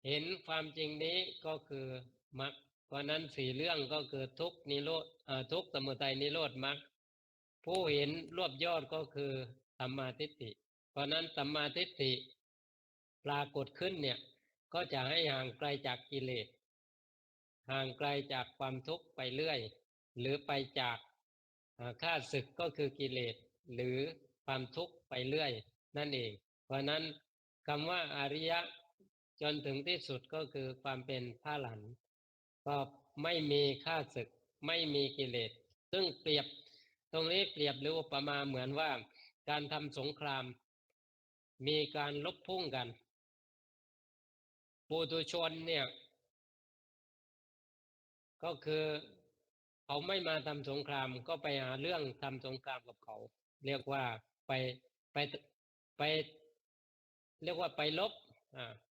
Speaker 2: เห็นความจริงนี้ก็คือมรรคเพราะนั้นสี่เรื่องก็คือทุกข์นิโรธทุกข์สมุทัยนิโรธมรรคผู้เห็นรวบยอดก็คือสัมมาทิฏฐิเพราะนั้นสัมมาทิฏฐิปรากฏขึ้นเนี่ยก็จะให้ห่างไกลจากกิเลสห่างไกลจากความทุกข์ไปเรื่อยหรือไปจากข้าศึกก็คือกิเลสหรือความทุกข์ไปเรื่อยนั่นเองเพราะนั้นคำว่าอริยะจนถึงที่สุดก็คือความเป็นพระอรหันต์ก็ไม่มีข้าศึกไม่มีกิเลสซึ่งเปรียบตรงนี้เปรียบหรืออุปมาเหมือนว่าการทำสงครามมีการลบพุ่งกันปุถุชนเนี่ยก็คือเขาไม่มาทำสงครามก็ไปหาเรื่องทำสงครามกับเขาเรียกว่าไปไปไปเรียกว่าไปลบ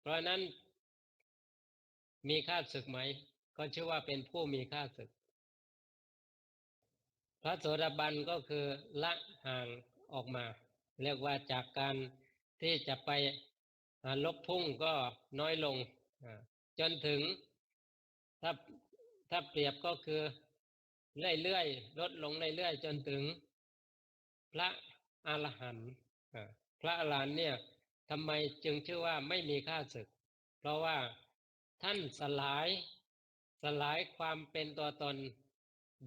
Speaker 2: เพราะนั้น มีข้าศึกไหมก็ชื่อว่าเป็นผู้มีข้าศึกพระโสดาบันก็คือละห่างออกมาเรียกว่าจากการที่จะไปลบพุ่งก็น้อยลงจนถึงถ้าเปรียบก็คือเรื่อยๆลดลงเรื่อยๆจนถึงพระอรหันต์พระอรหันต์เนี่ยทำไมจึงชื่อว่าไม่มีข้าศึกเพราะว่าท่านสลายความเป็นตัวตน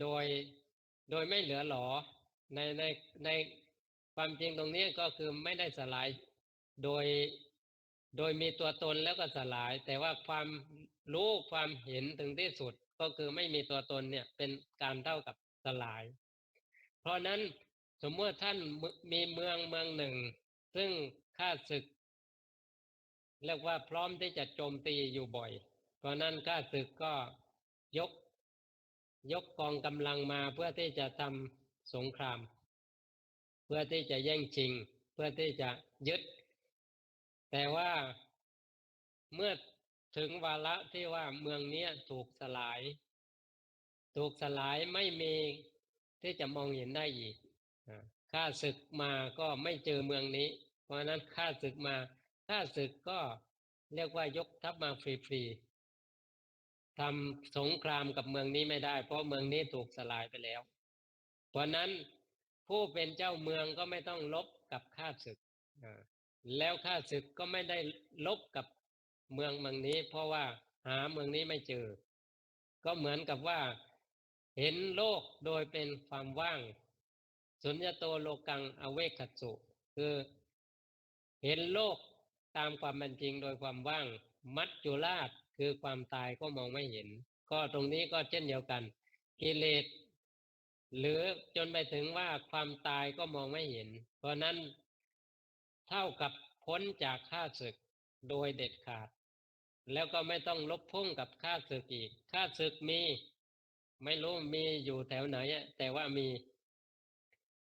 Speaker 2: โดยไม่เหลือหลอในในความจริงตรงนี้ก็คือไม่ได้สลายโดยมีตัวตนแล้วก็สลายแต่ว่าความรู้ความเห็นถึงที่สุดก็คือไม่มีตัวตนเนี่ยเป็นการเท่ากับสลายเพราะนั้นสมมติท่านมีเมืองหนึ่งซึ่งข้าศึกเรียกว่าพร้อมที่จะโจมตีอยู่บ่อยเพราะนั้นข้าศึกก็ยกกองกำลังมาเพื่อที่จะทำสงครามเพื่อที่จะแย่งชิงเพื่อที่จะยึดแต่ว่าเมื่อถึงวาระที่ว่าเมืองนี้ถูกสลายไม่มีที่จะมองเห็นได้อีกข้าศึกมาก็ไม่เจอเมืองนี้เพราะนั้นข้าศึกมาข้าศึกก็เรียกว่ายกทัพมาฟรีๆทำสงครามกับเมืองนี้ไม่ได้เพราะเมืองนี้ถูกสลายไปแล้วเพราะนั้นผู้เป็นเจ้าเมืองก็ไม่ต้องลบกับข้าศึกแล้วข้าศึกก็ไม่ได้ลบกับเมืองนี้เพราะว่าหาเมืองนี้ไม่เจอก็เหมือนกับว่าเห็นโลกโดยเป็นความว่างสุญญโตโลกังอเวคัสสุคือเห็นโลกตามความเป็นจริงโดยความว่างมัจจุราชคือความตายก็มองไม่เห็นก็ตรงนี้ก็เช่นเดียวกันกิเลสหรือจนไปถึงว่าความตายก็มองไม่เห็นเพราะนั้นเท่ากับพ้นจากข้าศึกโดยเด็ดขาดแล้วก็ไม่ต้องลบพุ่งกับข้าศึกอีกข้าศึกมีไม่รู้มีอยู่แถวไหนแต่ว่ามี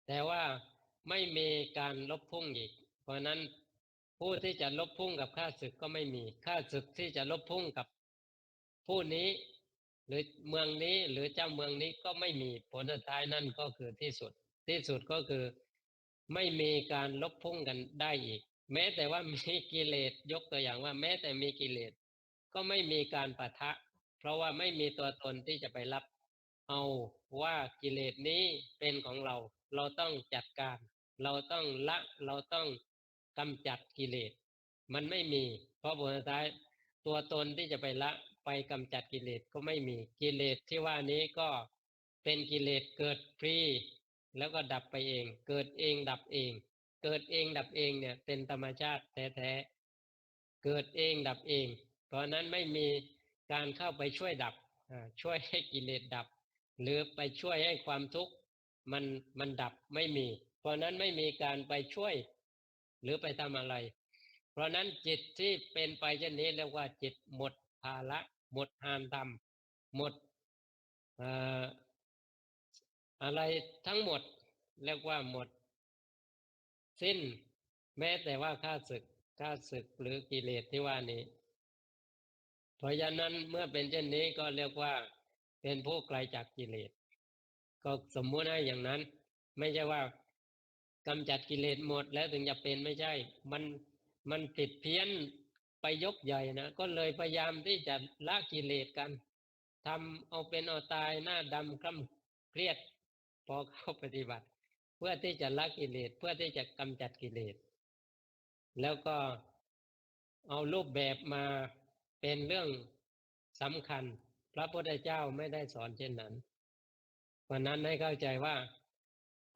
Speaker 2: แต่ว่าไม่มีการลบพุ่งอีกเพราะนั้นผู้ที่จะลบพุ่งกับข้าศึกก็ไม่มีข้าศึกที่จะลบพุ่งกับผู้นี้หรือเมืองนี้หรือเจ้าเมืองนี้ก็ไม่มีผลสุดท้ายนั่นก็คือที่สุดก็คือไม่มีการลบพุ่งกันได้อีกแม้แต่ว่ามีกิเลสยกตัวอย่างว่าแม้แต่มีกิเลสก็ไม่มีการปะทะเพราะว่าไม่มีตัวตนที่จะไปรับเอาว่ากิเลสนี้เป็นของเราต้องจัดการเราต้องละเราต้องกำจัดกิเลสมันไม่มีเพราะผลสุดท้ายตัวตนที่จะไปละไปกำจัดกิเลสก็ไม่มีกิเลสที่ว่านี้ก็เป็นกิเลสเกิดฟรีแล้วก็ดับไปเองเกิดเองดับเองเกิดเองดับเองเนี่ยเป็นธรรมชาติแท้ๆเกิดเองดับเองเพราะนั้นไม่มีการเข้าไปช่วยดับช่วยให้กิเลสดับหรือไปช่วยให้ความทุกข์มันดับไม่มีเพราะนั้นไม่มีการไปช่วยหรือไปทำอะไรเพราะนั้นจิตที่เป็นไปเช่นนี้เรียกว่าจิตหมดภาระหมดหานธรรมหมดเอ่ออะไรทั้งหมดเรียกว่าหมดสิ้นแม้แต่ว่าข้าศึกหรือกิเลสที่ว่านี้เพราะฉะนั้นเมื่อเป็นเช่นนี้ก็เรียกว่าเป็นผู้ไกลจากกิเลสก็สมมุติให้อย่างนั้นไม่ใช่ว่ากำจัดกิเลสหมดแล้วถึงจะเป็นไม่ใช่มันผิดเพี้ยนไปยกใหญ่นะก็เลยพยายามที่จะละกิเลสกันทำเอาเป็นเอาตายหน้าดำคล่ำเครียดพอเข้าปฏิบัติเพื่อที่จะละกิเลสเพื่อที่จะกำจัดกิเลสแล้วก็เอารูปแบบมาเป็นเรื่องสำคัญพระพุทธเจ้าไม่ได้สอนเช่นนั้นเพราะนั้นให้เข้าใจว่า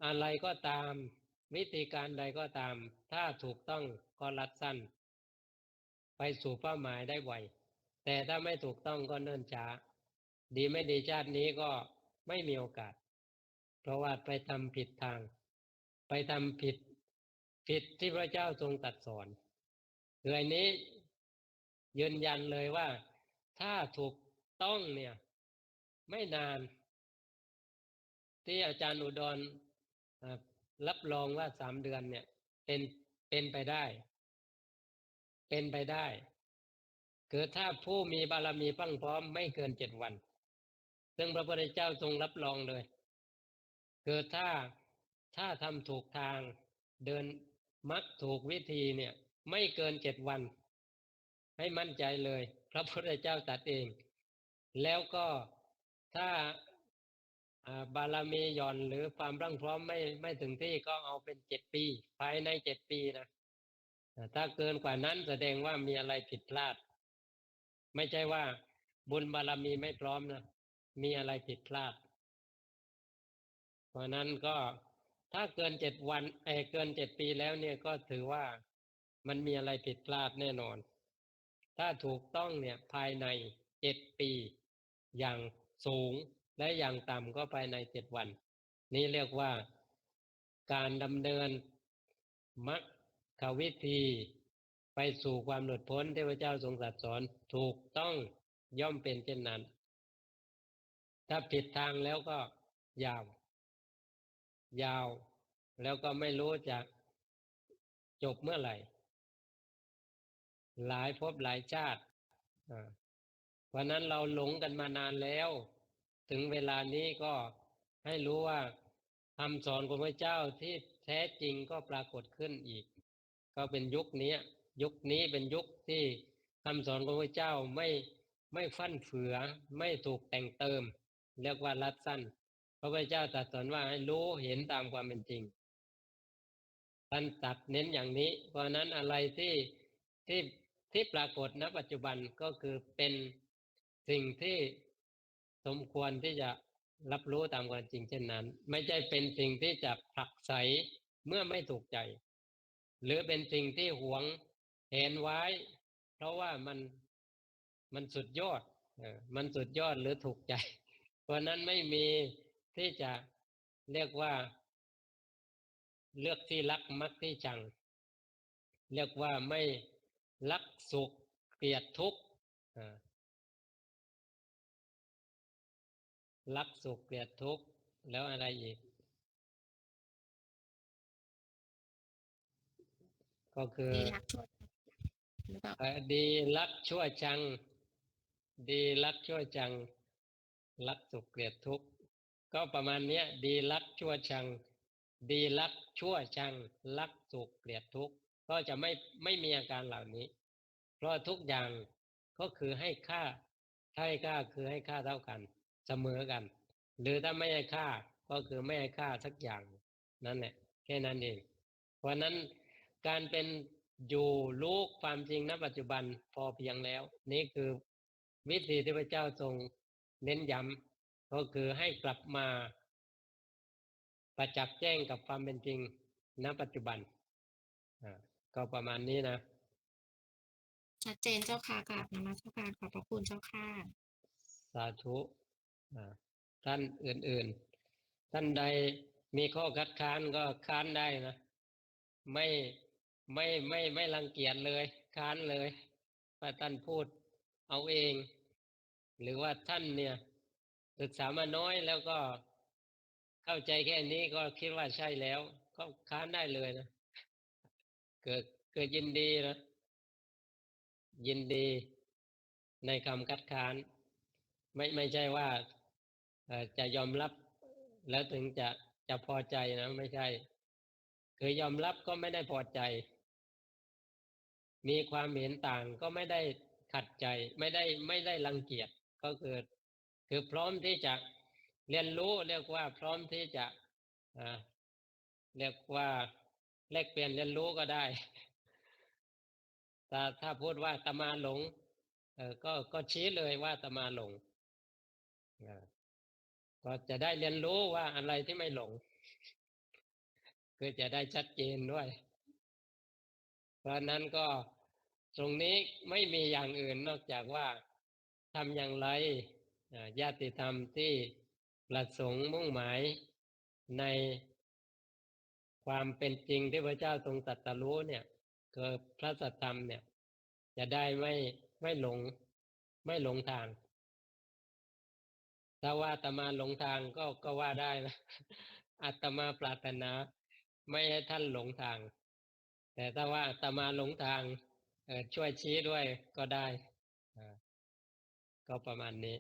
Speaker 2: อะไรก็ตามวิธีการใดก็ตามถ้าถูกต้องก็รัดสั้นไปสู่เป้าหมายได้ไวแต่ถ้าไม่ถูกต้องก็เนิ่นช้าดีไม่ดีชาตินี้ก็ไม่มีโอกาสเพราะว่าไปทำผิดทางไปทำผิดที่พระเจ้าทรงตรัสสอนคืออันนี้ยืนยันเลยว่าถ้าถูกต้องเนี่ยไม่นานที่อาจารย์อุดรรับรองว่า3 เดือนเนี่ยเป็นไปได้ คือถ้าผู้มีบารมีพรั่งพร้อมไม่เกิน7 วันซึ่งพระพุทธเจ้าทรงรับรองเลยคือถ้าทำถูกทางเดินมรรคถูกวิธีเนี่ยไม่เกิน7 วันให้มั่นใจเลยพระพุทธเจ้าตรัสเองแล้วก็ถ้าบารมีหย่อนหรือความพรั่งพร้อมไม่ถึงที่ก็เอาเป็น7 ปีภายใน7 ปีนะถ้าเกินกว่านั้นแสดงว่ามีอะไรผิดพลาดไม่ใช่ว่าบุญบารมีไม่พร้อมนะมีอะไรผิดพลาดเพราะนั้นก็ถ้าเกิน7 วันเกิน7 ปีแล้วเนี่ยก็ถือว่ามันมีอะไรผิดพลาดแน่นอนถ้าถูกต้องเนี่ยภายใน7 ปีอย่างสูงและอย่างต่ำก็ภายใน7 วันนี่เรียกว่าการดำเนินมรรควิธีไปสู่ความหลุดพ้นที่พระเจ้าทรงตรัสสอนถูกต้องย่อมเป็นเช่นนั้นถ้าผิดทางแล้วก็ยาวยาวแล้วก็ไม่รู้จะจบเมื่อไหร่หลายภพหลายชาติเพราะนั้นเราหลงกันมานานแล้วถึงเวลานี้ก็ให้รู้ว่าคำสอนของพระเจ้าที่แท้จริงก็ปรากฏขึ้นอีกก็เป็นยุคนี้เป็นยุคที่คำสอนของพระเจ้าไม่ฟั่นเฟือไม่ถูกแต่งเติมเรียกว่ารัดสั้นพระพุทธเจ้าตรัสสอนว่าให้รู้เห็นตามความเป็นจริงท่านตรัสเน้นอย่างนี้เพราะนั้นอะไรที่ที่ปรากฏณปัจจุบันก็คือเป็นสิ่งที่สมควรที่จะรับรู้ตามความจริงเช่นนั้นไม่ใช่เป็นสิ่งที่จะผลักไสเมื่อไม่ถูกใจหรือเป็นสิ่งที่หวงเห็นไว้เพราะว่ามันสุดยอดมันสุดยอดหรือถูกใจเพราะนั้นไม่มีที่จะเรียกว่าเลือกที่รักมักที่ชังเรียกว่าไม่รักสุขเกลียดทุกข์รักสุขเกลียดทุกข์แล้วอะไรอีกก็คือ
Speaker 1: ดีรักชั่วหรือเปล่า
Speaker 2: ดีรักชั่วชังดีรักชั่วชังรักสุขเกลียดทุกข์ก็ประมาณเนี้ยดีรักชั่วชังดีรักชั่วชังรักสุขเกลียดทุกข์ก็จะไม่มีอาการเหล่านี้เพราะทุกอย่างก็คือให้ค่าถ้าให้ค่าคือให้ค่าเท่ากันเสมอกันหรือถ้าไม่ให้ค่าก็คือไม่ให้ค่าสักอย่างนั่นแหละแค่นั้นเองเพราะนั้นการเป็นอยู่รู้ความจริงณปัจจุบันพอเพียงแล้วนี่คือวิธีที่พระเจ้าทรงเน้นย้ำก็คือให้กลับมาประจักษ์แจ้งกับความเป็นจริงณปัจจุบันก็ประมาณนี้นะ
Speaker 1: ชัดเจนเจ้าค่ะกราบนมัสการขอบพระคุณเจ้าค่ะ
Speaker 2: สาธุท่านอื่นๆท่านใดมีข้อคัดค้านก็ค้านได้นะไม่ไม่รังเกียจเลยค้านเลยถ้าท่านพูดเอาเองหรือว่าท่านเนี่ยศึกษามาน้อยแล้วก็เข้าใจแค่นี้ก็คิดว่าใช่แล้วก็ค้านได้เลยนะเกิดยินดีนะยินดีในคำคัดค้านไม่ใช่ว่าจะยอมรับแล้วถึงจะพอใจนะไม่ใช่คือยอมรับก็ไม่ได้พอใจมีความเห็นต่างก็ไม่ได้ขัดใจไม่ได้รังเกียจก็คือพร้อมที่จะเรียนรู้เรียกว่าพร้อมที่จะอ่าเรียกว่าแลกเปลี่ยนเรียนรู้ก็ได้ถ้าพูดว่าอาตมาหลงก็ชี้เลยว่าอาตมาหลงก็จะได้เรียนรู้ว่าอะไรที่ไม่หลงคือจะได้ชัดเจนด้วยเพราะนั้นก็ตรงนี้ไม่มีอย่างอื่นนอกจากว่าทำอย่างไรญาติธรรมที่ประสงค์มุ่งหมายในความเป็นจริงที่พระเจ้าทรงตรัสรู้เนี่ยคือพระสัทธรรมเนี่ยจะได้ไม่หลงไม่หลงทางถ้าว่าอาตมาหลงทางก็ว่าได้นะอาตมาปรารถนาไม่ให้ท่านหลงทางแต่ถ้าว่าอาตมาหลงทางช่วยชี้ด้วยก็ได้ ก็ประมาณนี้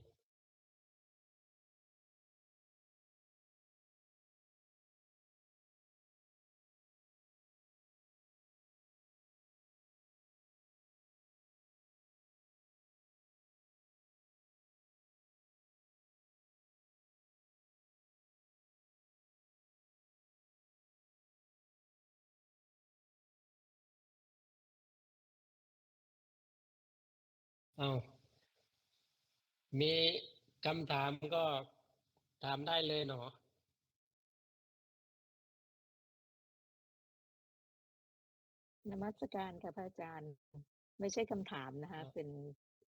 Speaker 2: อ้าวมีคำถามก็ถามได้เลยเนาะ
Speaker 3: นมัสการค่ะพระอาจารย์ไม่ใช่คำถามนะคะเ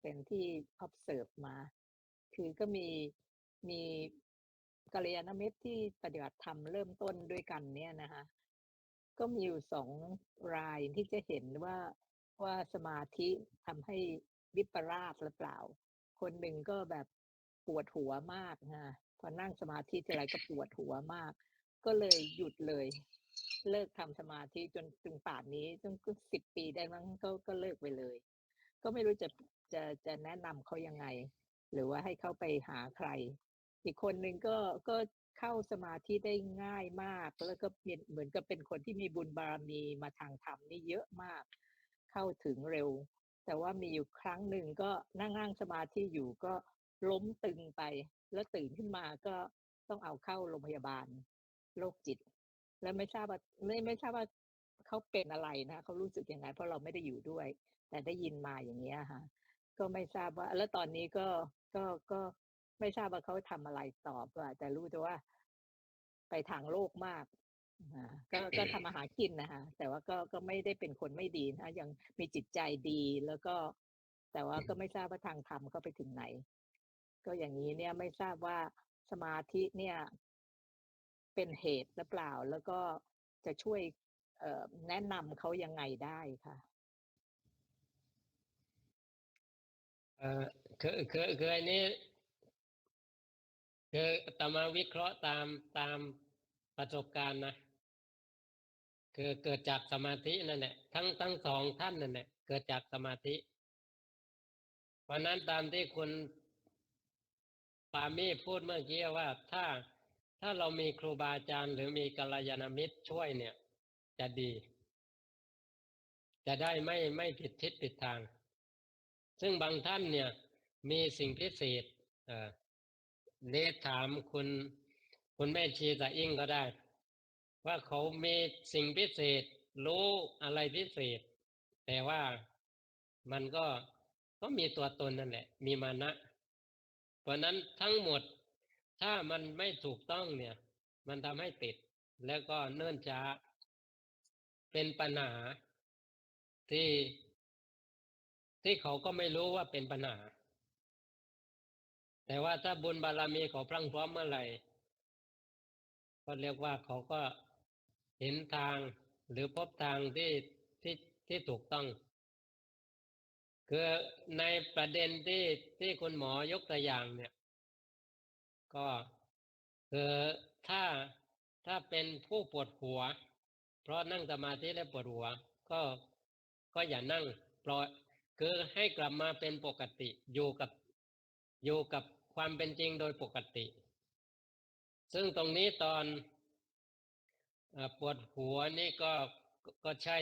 Speaker 3: ป็นที่ observe มา คือก็มีกัลยาณมิตรที่ปฏิบัติธรรมเริ่มต้นด้วยกันเนี่ยนะคะก็มีอยู่2 รายที่จะเห็นว่าสมาธิทำให้วิปลาสหรือเปล่า คนหนึ่งก็แบบปวดหัวมากนะพอนั่งสมาธิทีไรก็ปวดหัวมาก ก็เลยหยุดเลย เลิกทำสมาธิจนถึงป่านนี้จนก็10 ปีได้มั้งก็เลิกไปเลย ก็ไม่รู้จะแนะนำเขายังไง หรือว่าให้เขาไปหาใคร อีกคนหนึ่งก็เข้าสมาธิได้ง่ายมาก แล้วก็เป็นเหมือนกับเป็นคนที่มีบุญบารมีมาทางธรรมนี่เยอะมาก เข้าถึงเร็ว แต่ว่ามีอยู่ครั้งหนึ่งก็นั่งสมาธิอยู่ก็ล้มตึงไป แล้วตื่นขึ้นมาก็ต้องเอาเข้าโรงพยาบาลโรคจิต แล้วไม่ทราบว่าเขาเป็นอะไรนะเขารู้สึกยังไงเพราะเราไม่ได้อยู่ด้วย แต่ได้ยินมาอย่างเงี้ยค่ะก็ไม่ทราบว่าแล้วตอนนี้ก็ไม่ทราบว่าเขาทำอะไรต่อแต่รู้แต่ว่าไปทางโลกมากก็ทำมาหากินนะคะแต่ว่าก็ไม่ได้เป็นคนไม่ดีนะยังมีจิตใจดีแล้วก็แต่ว่าก็ไม่ทราบว่าทางธรรมเขาไปถึงไหน ก็อย่างนี้เนี่ยไม่ทราบว่าสมาธิเนี่ยเป็นเหตุหรือเปล่าแล้วก็จะช่วยแนะนำเขายังไงได้ค่ะ
Speaker 2: คืออันนี้คืออาตมาวิเคราะห์ตามประสบการณ์นะคือเกิดจากสมาธินั่นแหละทั้งสองท่านนั่นแหละเกิดจากสมาธิเพราะนั้นตามที่คุณปามี่พูดเมื่อกี้ว่าถ้าเรามีครูบาอาจารย์หรือมีกัลยาณมิตรช่วยเนี่ยจะดี จะได้ไม่ผิดทิศผิดทาง ซึ่งบางท่านเนี่ยมีสิ่งพิเศษเนตถามคุณแม่ชีตาอิ่งก็ได้ ว่าเขามีสิ่งพิเศษรู้อะไรพิเศษ แต่ว่ามันก็มีตัวตนนั่นแหละ มีมานะ เพราะนั้นทั้งหมดถ้ามันไม่ถูกต้องเนี่ย มันทำให้ติด แล้วก็เนิ่นช้าเป็นปัญหาที่ที่เขาก็ไม่รู้ว่าเป็นปัญหา แต่ว่าถ้าบุญบารมีเขาพรั่งพร้อมเมื่อไหร่ก็เรียกว่าเขาก็เห็นทางหรือพบทางที่ถูกต้อง คือในประเด็นที่คุณหมอยกตัวอย่างเนี่ยก็คือถ้าถ้าเป็นผู้ปวดหัวเพราะนั่งสมาธิแล้วปวดหัวก็ก็อย่านั่งปล่อยคือให้กลับมาเป็นปกติอยู่กับความเป็นจริงโดยปกติ ซึ่งตรงนี้ตอนปวดหัวนี่ก็ใช่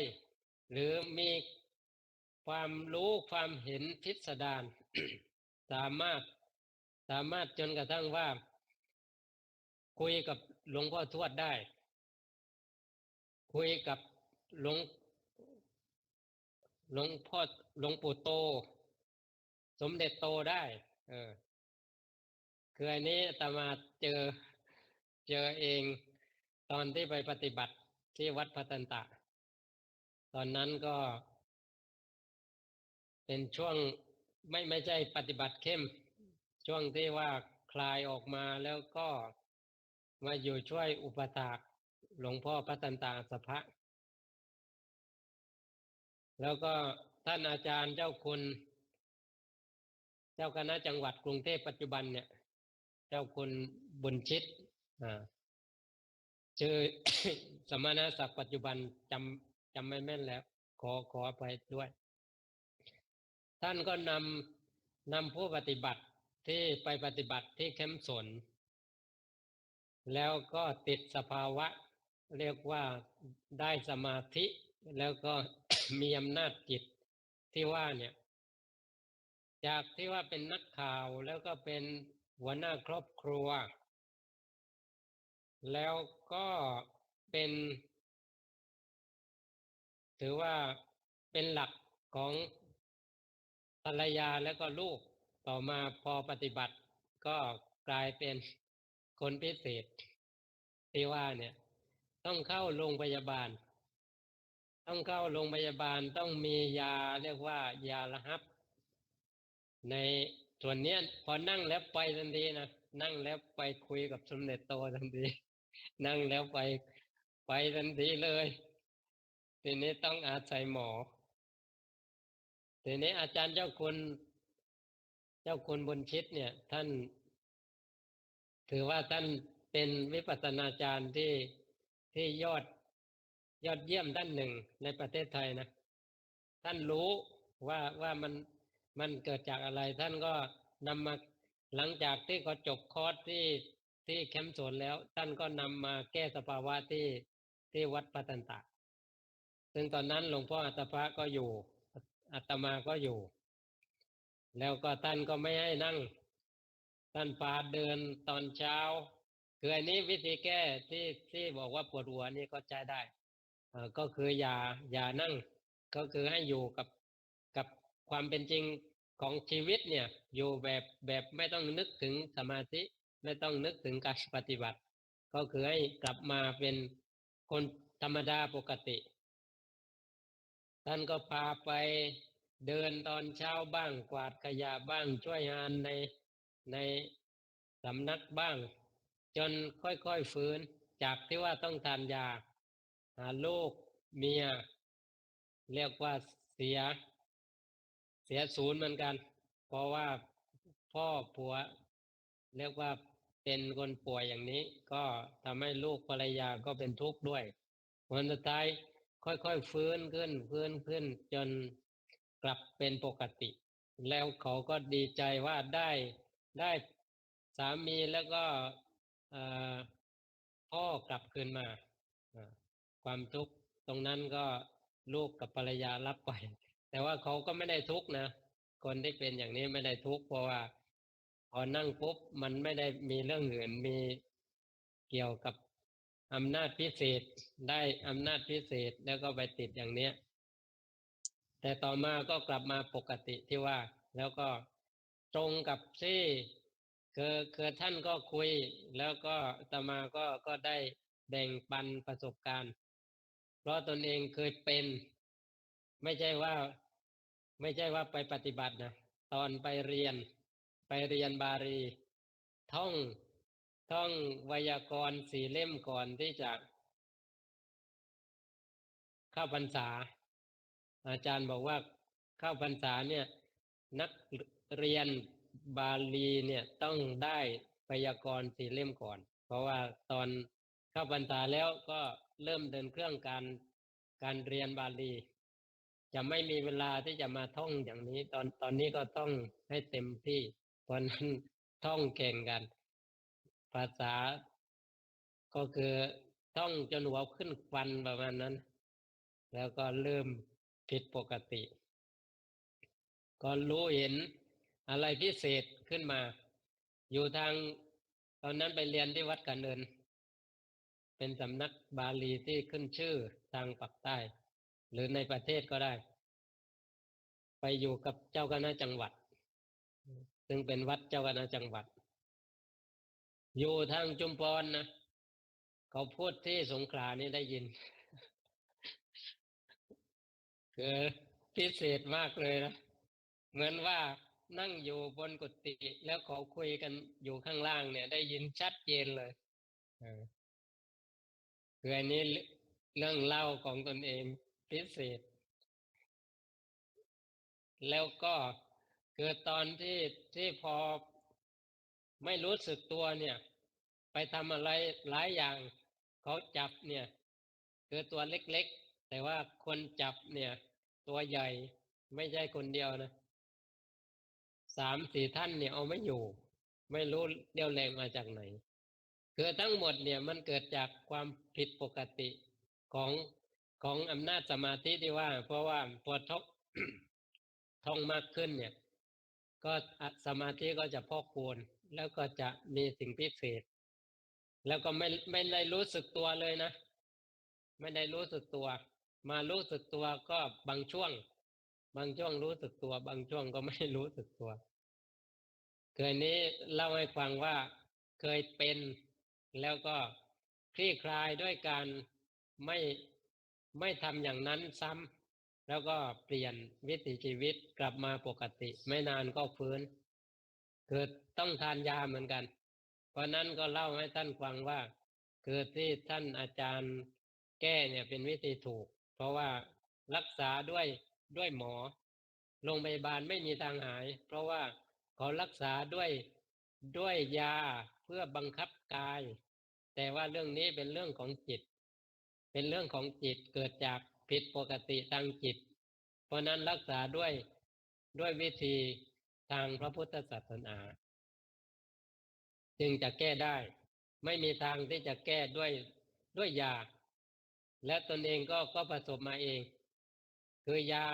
Speaker 2: หรือมีความรู้ความเห็นพิสดาร สามารถจนกระทั่งว่าคุยกับหลวงพ่อทวดได้ คุยกับหลวงหลวงพ่อหลวงปู่โต สมเด็จโตได้คืออันนี้อาตมาเจอเองตอนที่ไปปฏิบัติที่วัดพัตันตะ ตอนนั้นก็เป็นช่วงไม่ใช่ปฏิบัติเข้ม ช่วงที่ว่าคลายออกมาแล้วก็มาอยู่ช่วยอุปถากหลวงพ่อพัตันตาสภะแล้วก็ท่านอาจารย์เจ้าคุณเจ้าคณะจังหวัดกรุงเทพปัจจุบันเนี่ยเจ้าคุณบุญชิตชื่อ สมณศักดิ์ปัจจุบันจำไม่แม่นแล้วขอไปด้วย ท่านก็นำผู้ปฏิบัติ ที่ไปปฏิบัติที่แคมป์สนแล้วก็ติดสภาวะเรียกว่าได้สมาธิแล้วก็ มีอำนาจจิตที่ว่าเนี่ยจากที่ว่าเป็นนักข่าวแล้วก็เป็นหัวหน้าครอบครัวแล้วก็เป็นถือว่าเป็นหลักของภรรยาแล้วก็ลูกต่อมาพอปฏิบัติก็กลายเป็นคนพิเศษที่ว่าเนี่ยต้องเข้าโรงพยาบาลต้องเข้าโรงพยาบาลต้องมียาเรียกว่ายาระหับในส่วนนี้พอนั่งแล้วไปทันทีนะนั่งแล้วไปคุยกับสมเด็จโตทันทีนั่งแล้วไปทันทีเลยทีนี้ต้องอาศัยหมอทีนี้อาจารย์เจ้าคุณบุญชิตเนี่ยท่านถือว่าท่านเป็นวิปัสสนาจารย์ที่ยอดเยี่ยมท่านหนึ่งในประเทศไทยนะท่านรู้ว่ามันเกิดจากอะไรท่านก็นำมาหลังจากที่เขาจบคอร์สที่แคมป์สวนแล้วท่านก็นำมาแก้สภาวะที่วัดปัตตันตะซึ่งตอนนั้นหลวงพ่ออัตภะก็อยู่อาตมาก็อยู่แล้วก็ท่านก็ไม่ให้นั่งท่านพาเดินตอนเช้าคืออันนี้วิธีแก้ที่บอกว่าปวดหัวนี่ก็ใช้ได้ก็คืออย่านั่งก็คือให้อยู่กับความเป็นจริงของชีวิตเนี่ยอยู่แบบไม่ต้องนึกถึงสมาธิไม่ต้องนึกถึงการปฏิบัติก็คือให้กลับมาเป็นคนธรรมดาปกติท่านก็พาไปเดินตอนเช้าบ้างกวาดขยะบ้างช่วยงานในสำนักบ้างจนค่อยๆฟื้นจากที่ว่าต้องทานยาหาลูกเมียเรียกว่าเสียศูนย์เหมือนกันเพราะว่าพ่อผัวเรียกว่าเป็นคนป่วยอย่างนี้ก็ทำให้ลูกภรรยาก็เป็นทุกข์ด้วยวันสุดท้ายค่อยๆฟื้นขึ้นจนกลับเป็นปกติแล้วเขาก็ดีใจว่าได้สามีแล้วก็พ่อกลับคืนมาความทุกข์ตรงนั้นก็ลูกกับภรรยารับไปแต่ว่าเขาก็ไม่ได้ทุกข์นะคนที่เป็นอย่างนี้ไม่ได้ทุกข์เพราะว่าพอนั่งปุ๊บมันไม่ได้มีเรื่องอื่นมีเกี่ยวกับอำนาจพิเศษได้อำนาจพิเศษแล้วก็ไปติดอย่างเนี้ยแต่ต่อมาก็กลับมาปกติที่ว่าแล้วก็ตรงกับที่คือท่านก็คุยแล้วก็อาตมาก็ได้แบ่งปันประสบการณ์เพราะตนเองเคยเป็นไม่ใช่ว่าไปปฏิบัตินะตอนไปเรียนบาลีท่องไวยากรณ์4 เล่มก่อนที่จะเข้าพรรษาอาจารย์บอกว่าเข้าพรรษาเนี่ยนักเรียนบาลีเนี่ยต้องได้ไวยากรณ์4 เล่มก่อนเพราะว่าตอนเข้าพรรษาแล้วก็เริ่มเดินเครื่องการเรียนบาลีจะไม่มีเวลาที่จะมาท่องอย่างนี้ตอนนี้ก็ต้องให้เต็มที่เพราะนั้นท่องแข่งกันภาษาก็คือท่องจนหัวขึ้นฟันประมาณนั้นแล้วก็เริ่มผิดปกติก็รู้เห็นอะไรพิเศษขึ้นมาอยู่ทางตอนนั้นไปเรียนที่วัดกันเดินเป็นสำนักบาลีที่ขึ้นชื่อทางปากใต้หรือในประเทศก็ได้ไปอยู่กับเจ้าคณะจังหวัดซึ่งเป็นวัดเจ้าคณะจังหวัดอยู่ทางชุมพรนะเขาพูดที่สงขลานี่ได้ยินคือพิเศษมากเลยนะเหมือนว่านั่งอยู่บนกุฏิแล้วเขาคุยกันอยู่ข้างล่างเนี่ยได้ยินชัดเจนเลยคืออันนี้เรื่องเล่าของตนเองพิเศษแล้วก็คือตอนที่พอไม่รู้สึกตัวเนี่ยไปทำอะไรหลายอย่างเขาจับเนี่ยคือตัวเล็กๆแต่ว่าคนจับเนี่ยตัวใหญ่ไม่ใช่คนเดียวนะ 3-4 ท่านเนี่ยเอาไม่อยู่ ไม่รู้เรี่ยวแรงมาจากไหนคือทั้งหมดเนี่ยมันเกิดจากความผิดปกติของอำนาจสมาธิที่ว่า เพราะว่าพอท่องมากขึ้นเนี่ยก็สมาธิก็จะพอกพูนแล้วก็จะมีสิ่งพิเศษแล้วก็ไม่ได้รู้สึกตัวเลยนะไม่ได้รู้สึกตัวมารู้สึกตัวก็บางช่วงรู้สึกตัวบางช่วงก็ไม่รู้สึกตัวเคยนี้เล่าให้ฟังว่าเคยเป็นแล้วก็คลี่คลายด้วยการไม่ไม่ทำอย่างนั้นซ้ำแล้วก็เปลี่ยนวิถีชีวิตกลับมาปกติไม่นานก็ฟื้นคือต้องทานยาเหมือนกันเพราะนั้นก็เล่าให้ท่านฟังว่าคือที่ท่านอาจารย์แก้เนี่ยเป็นวิธีถูกเพราะว่ารักษาด้วยหมอโรงพยาบาลไม่มีทางหายเพราะว่าเขารักษาด้วยยาเพื่อบังคับกายแต่ว่าเรื่องนี้เป็นเรื่องของจิตเป็นเรื่องของจิตเกิดจากผิดปกติทางจิตเพราะนั้นรักษาด้วยวิธีทางพระพุทธศาสนาจึงจะแก้ได้ไม่มีทางที่จะแก้ด้วยยาและตนเองก็ประสบมาเองคือยา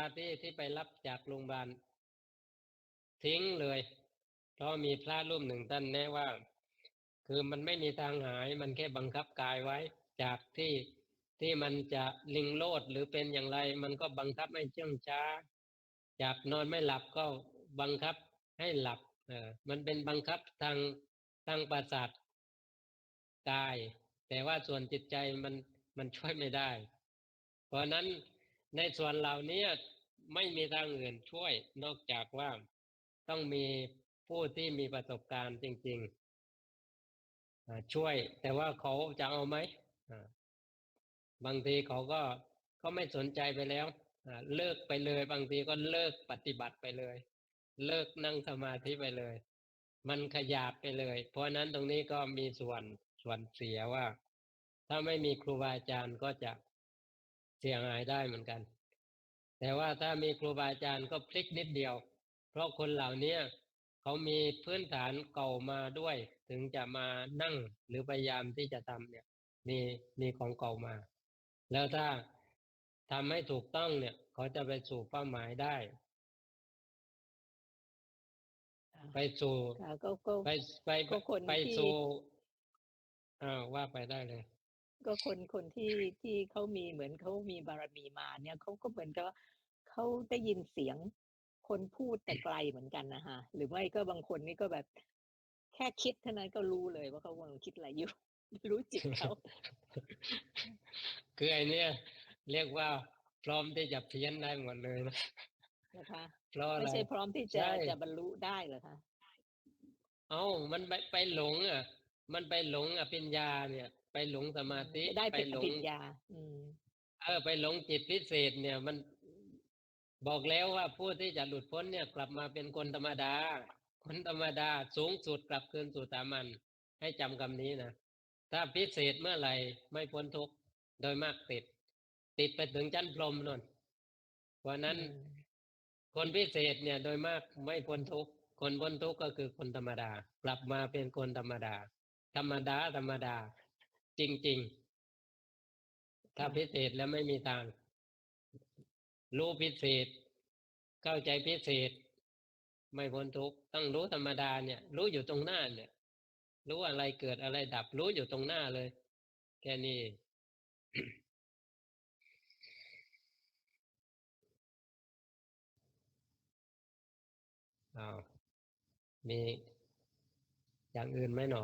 Speaker 2: ที่ไปรับจากโรงพยาบาลทิ้งเลยเพราะมีพระรูปหนึ่งท่านแนะว่าคือมันไม่มีทางหายมันแค่บังคับกายไว้จากที่มันจะลิงโลดหรือเป็นอย่างไรมันก็บังคับให้เชื่องช้าจากนอนไม่หลับก็บังคับให้หลับมันเป็นบังคับทางประสาทกายแต่ว่าส่วนจิตใจมันช่วยไม่ได้เพราะนั้นในส่วนเหล่านี้ไม่มีทางอื่นช่วยนอกจากว่าต้องมีผู้ที่มีประสบการณ์จริงๆช่วยแต่ว่าเขาจะเอาไหมบางทีเขาก็ไม่สนใจไปแล้วเลิกไปเลยบางทีก็เลิกปฏิบัติไปเลยเลิกนั่งสมาธิไปเลยมันขยาบไปเลยเพราะนั้นตรงนี้ก็มีส่วนเสียว่าถ้าไม่มีครูบาอาจารย์ก็จะเสียหายได้เหมือนกันแต่ว่าถ้ามีครูบาอาจารย์ก็พลิกนิดเดียวเพราะคนเหล่านี้เขามีพื้นฐานเก่ามาด้วยถึงจะมานั่งหรือพยายามที่จะทำเนี่ยมีของเก่ามาแล้วถ้าทำให้ถูกต้องเนี่ยเขาจะไปสู่เป้าหมายได้ไปสู่
Speaker 3: ก็คน
Speaker 2: ไป
Speaker 3: ที่
Speaker 2: สู่ว่าไปได้เลย
Speaker 3: ก็คนที่เขามีเหมือนเขามีบารมีมาเนี่ยเขาก็เหมือนกับเขาได้ยินเสียงคนพูดแต่ไกลเหมือนกันนะคะหรือไม่ก็บางคนนี่ก็แบบแค่คิดเท่านั้นก็รู้เลยว่าเขากำลังคิดอะไรอยู่ รู้จิตเขา
Speaker 2: คือไอเนี้ยเรียกว่าพร้อมที่จะเพี้ยนได้หมดเลยนะ
Speaker 3: นะคะ
Speaker 2: เพราะอะไร
Speaker 3: ไม่ใช่พร้อมที่จะบรรลุได้เหรอคะ
Speaker 2: มันไปหลงมันไปหลงอภิญญาเนี่ยไปหลงสมาธิ
Speaker 3: ได้เป็นอ
Speaker 2: ไปหลง
Speaker 3: ภิญญา
Speaker 2: ไปหลงจิตพิเศษเนี่ยมันบอกแล้วว่าผู้ที่จะหลุดพ้นเนี่ยกลับมาเป็นคนธรรมดาสูงสุดกลับคืนสู่สามัญให้จำคำนี้นะถ้าพิเศษเมื่อไหร่ไม่พ้นทุกข์โดยมากติดไปถึงชั้นพรหมนั่นเพราะนั้นคนพิเศษเนี่ยโดยมากไม่พ้นทุกข์คนพ้นทุกข์ก็คือคนธรรมดากลับมาเป็นคนธรรมดาธรรมดาจริงๆถ้าพิเศษแล้วไม่มีทางรู้พิเศษเข้าใจพิเศษไม่พ้นทุกข์ต้องรู้ธรรมดาเนี่ยรู้อยู่ตรงหน้าเนี่ยรู้อะไรเกิดอะไรดับรู้อยู่ตรงหน้าเลยแค่นี้ มีอย่างอื่นไหมหนอ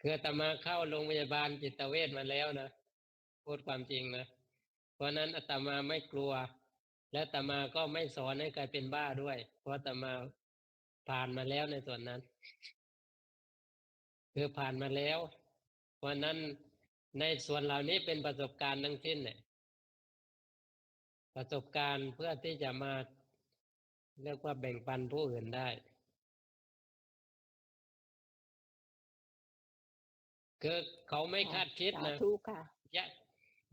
Speaker 2: คืออาตมาเข้าโรงพยาบาลจิตเวชมาแล้วนะพูดความจริงนะเพราะนั้นอาตมาไม่กลัวและอาตมาก็ไม่สอนให้ใครเป็นบ้าด้วยเพราะอาตมาผ่านมาแล้วในส่วนนั้นคือผ่านมาแล้วเพราะนั้นในส่วนเหล่านี้เป็นประสบการณ์ทั้งสิ้นเนี่ยประสบการณ์เพื่อที่จะมาเรียกว่าแบ่งปันผู้อื่นได้คือเขาไม่คาดคิดนะ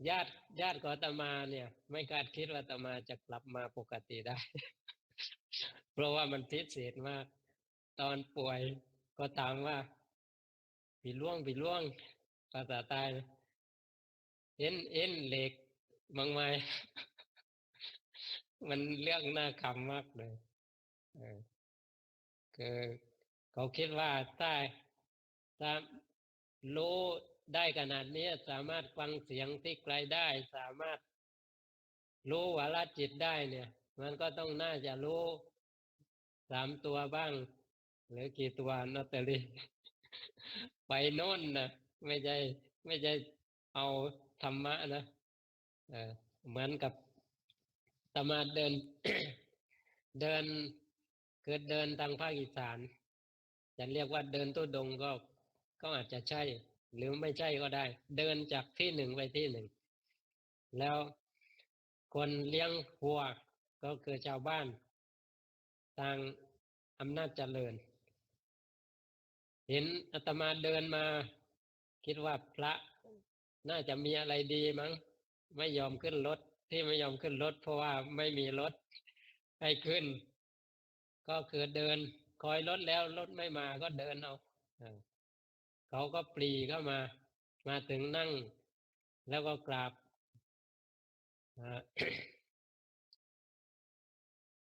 Speaker 2: ญาติของอาตมาเนี่ย ไม่คาดคิดว่าอาตมาจะกลับมาปกติได้ เพราะว่ามันพิเศษมาก ตอนป่วยก็ถามว่าผีล่วงภาษาใต้นะเอ็นเหล็กบางไม้ มันเรื่องน่าขำมากเลยเออคือเขาคิดว่าถ้ารู้ได้ขนาดนี้สามารถฟังเสียงที่ไกลได้ สามารถรู้วาลจิตได้เนี่ย มันก็ต้องน่าจะรู้3 ตัวบ้าง หรือกี่ตัวลอตเตอรี่ ไปโน่นนะไม่ใช่เอาธรรมะนะเออเหมือนกับอาตมาเดิน เดินคือเดินทางภาคอีสานจะเรียกว่าเดินตุดงค์ก็อาจจะใช่ หรือไม่ใช่ก็ได้ เดินจากที่หนึ่งไปที่หนึ่ง แล้วคนเลี้ยงวัวก็คือชาวบ้านทางอำนาจเจริญ เห็นอาตมาเดินมา คิดว่าพระน่าจะมีอะไรดีมั้งไม่ยอมขึ้นรถที่ไม่ยอมขึ้นรถเพราะว่าไม่มีรถให้ขึ้น ก็คือเดินคอยรถแล้วรถไม่มาก็เดินเอาเขาก็ปรีเข้ามาถึงนั่ง แล้วก็กราบ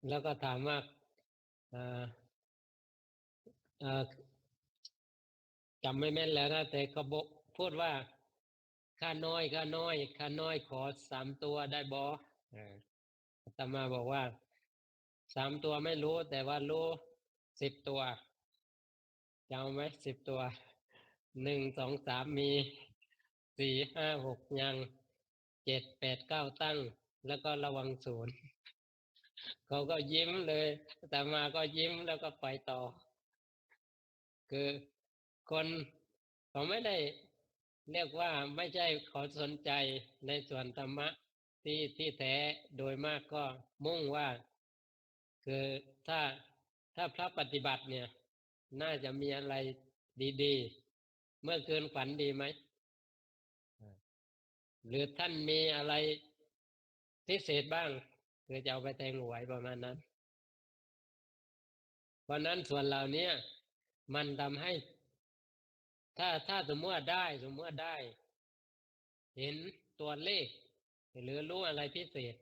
Speaker 2: แล้วก็ถามว่าเอ่อเอ่อจำไม่แม่นแล้วนะแต่ก็บอกพูดว่าข้าน้อยขอ3 ตัวได้บ่อาตมาบอกว่า3 ตัวไม่รู้แต่ว่ารู้10 ตัวจะเอาไหม10 ตัว1 2 3มี4 5 6ยัง7 8 9ตั้ง แล้วก็ระวังศูนย์ เขาก็ยิ้มเลยอาตมาก็ยิ้มแล้วก็ไปต่อ คือคนเขาไม่ได้เรียกว่าไม่ใช่เขาสนใจในส่วนธรรมะที่แท้โดยมากก็มุ่งว่า คือถ้าพระปฏิบัติเนี่ย น่าจะมีอะไรดีๆ เมื่อคืนฝันดีไหมหรือท่านมีอะไรพิเศษบ้างคือจะเอาไปแทงหวยประมาณนั้น เพราะนั้นส่วนเหล่านี้มันทำให้ถ้าสมมติว่าได้ เห็นตัวเลข หรือรู้อะไรพิเศษ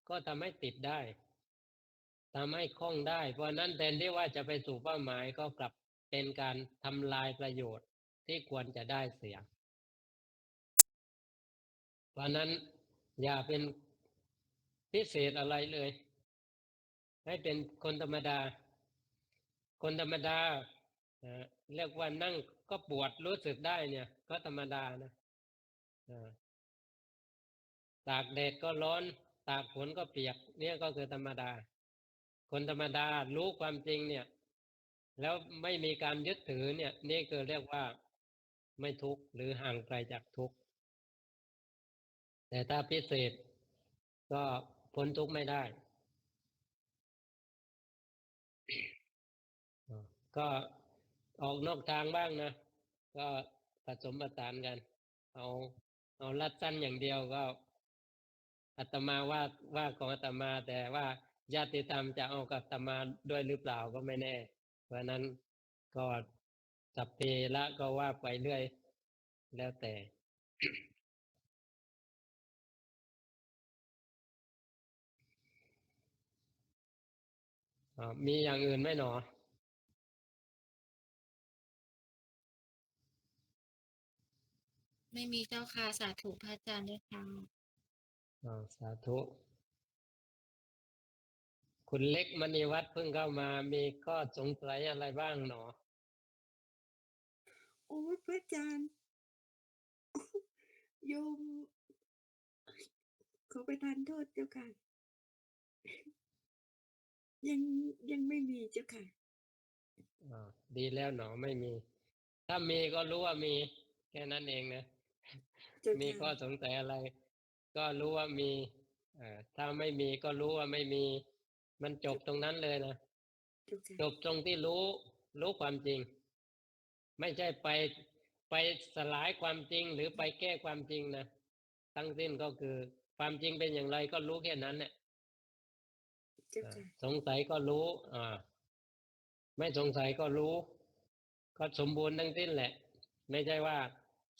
Speaker 2: ก็ทำให้ติดได้ทำให้คล่องได้ เพราะนั้นแทนที่ว่าจะไปสู่เป้าหมายก็กลับเป็นการทำลายประโยชน์ที่ควรจะได้เสีย เพราะนั้นอย่าเป็นพิเศษอะไรเลย ให้เป็นคนธรรมดา คนธรรมดาเรียกว่านั่งก็ปวดรู้สึกได้เนี่ย ก็ธรรมดานะตากแดดก็ร้อนตากฝนก็เปียกเนี่ยก็คือธรรมดา คนธรรมดารู้ความจริงเนี่ย แล้วไม่มีการยึดถือเนี่ย นี่คือเรียกว่าไม่ทุกข์หรือห่างไกลจากทุกข์แต่ถ้าพิเศษก็พ้นทุกข์ไม่ได้ ก็ออกนอกทางบ้างนะ ก็ผสมผสานกัน เอาลัดสั้นอย่างเดียวก็อาตมาว่าของอาตมาแต่ว่าญาติธรรมจะเอากับอาตมาด้วยหรือเปล่าก็ไม่แน่ เพราะนั้นก็สัพเพละก็ว่าไปเรื่อยแล้วแต่มีอย่างอื่นไหมหนอ
Speaker 1: ไม่มีเจ้าค่ะสาธุพระอาจารย์ด้วยค่ะ
Speaker 2: สาธุคุณเล็กมณีวัฒน์เพิ่งเข้ามามีข้อสงสัยอะไรบ้างหนอ
Speaker 4: โอ้พระอาจารย์ โยมขอประทานโทษเจ้าค่ะ ยังไม่มีเจ้าค่ะ
Speaker 2: ดีแล้วหนอไม่มี ถ้ามีก็รู้ว่ามีแค่นั้นเองนะ
Speaker 4: เจ้า
Speaker 2: มี
Speaker 4: ค่ะ
Speaker 2: ข้อสงสัยอะไร ก็รู้ว่ามีถ้าไม่มีก็รู้ว่าไม่มี มันจบตรงนั้นเลยนะ
Speaker 4: เจ้าค่ะ
Speaker 2: จบตรงที่รู้ความจริง ไม่ใช่ไปสลายความจริงหรือไปแก้ความจริงนะ ทั้งสิ้นก็คือความจริงเป็นอย่างไรก็รู้แค่นั้นเนี่ย
Speaker 4: เจ้าค่ะ
Speaker 2: สงสัยก็รู้ไม่สงสัยก็รู้ ก็สมบูรณ์ทั้งสิ้นแหละ ไม่ใช่ว่า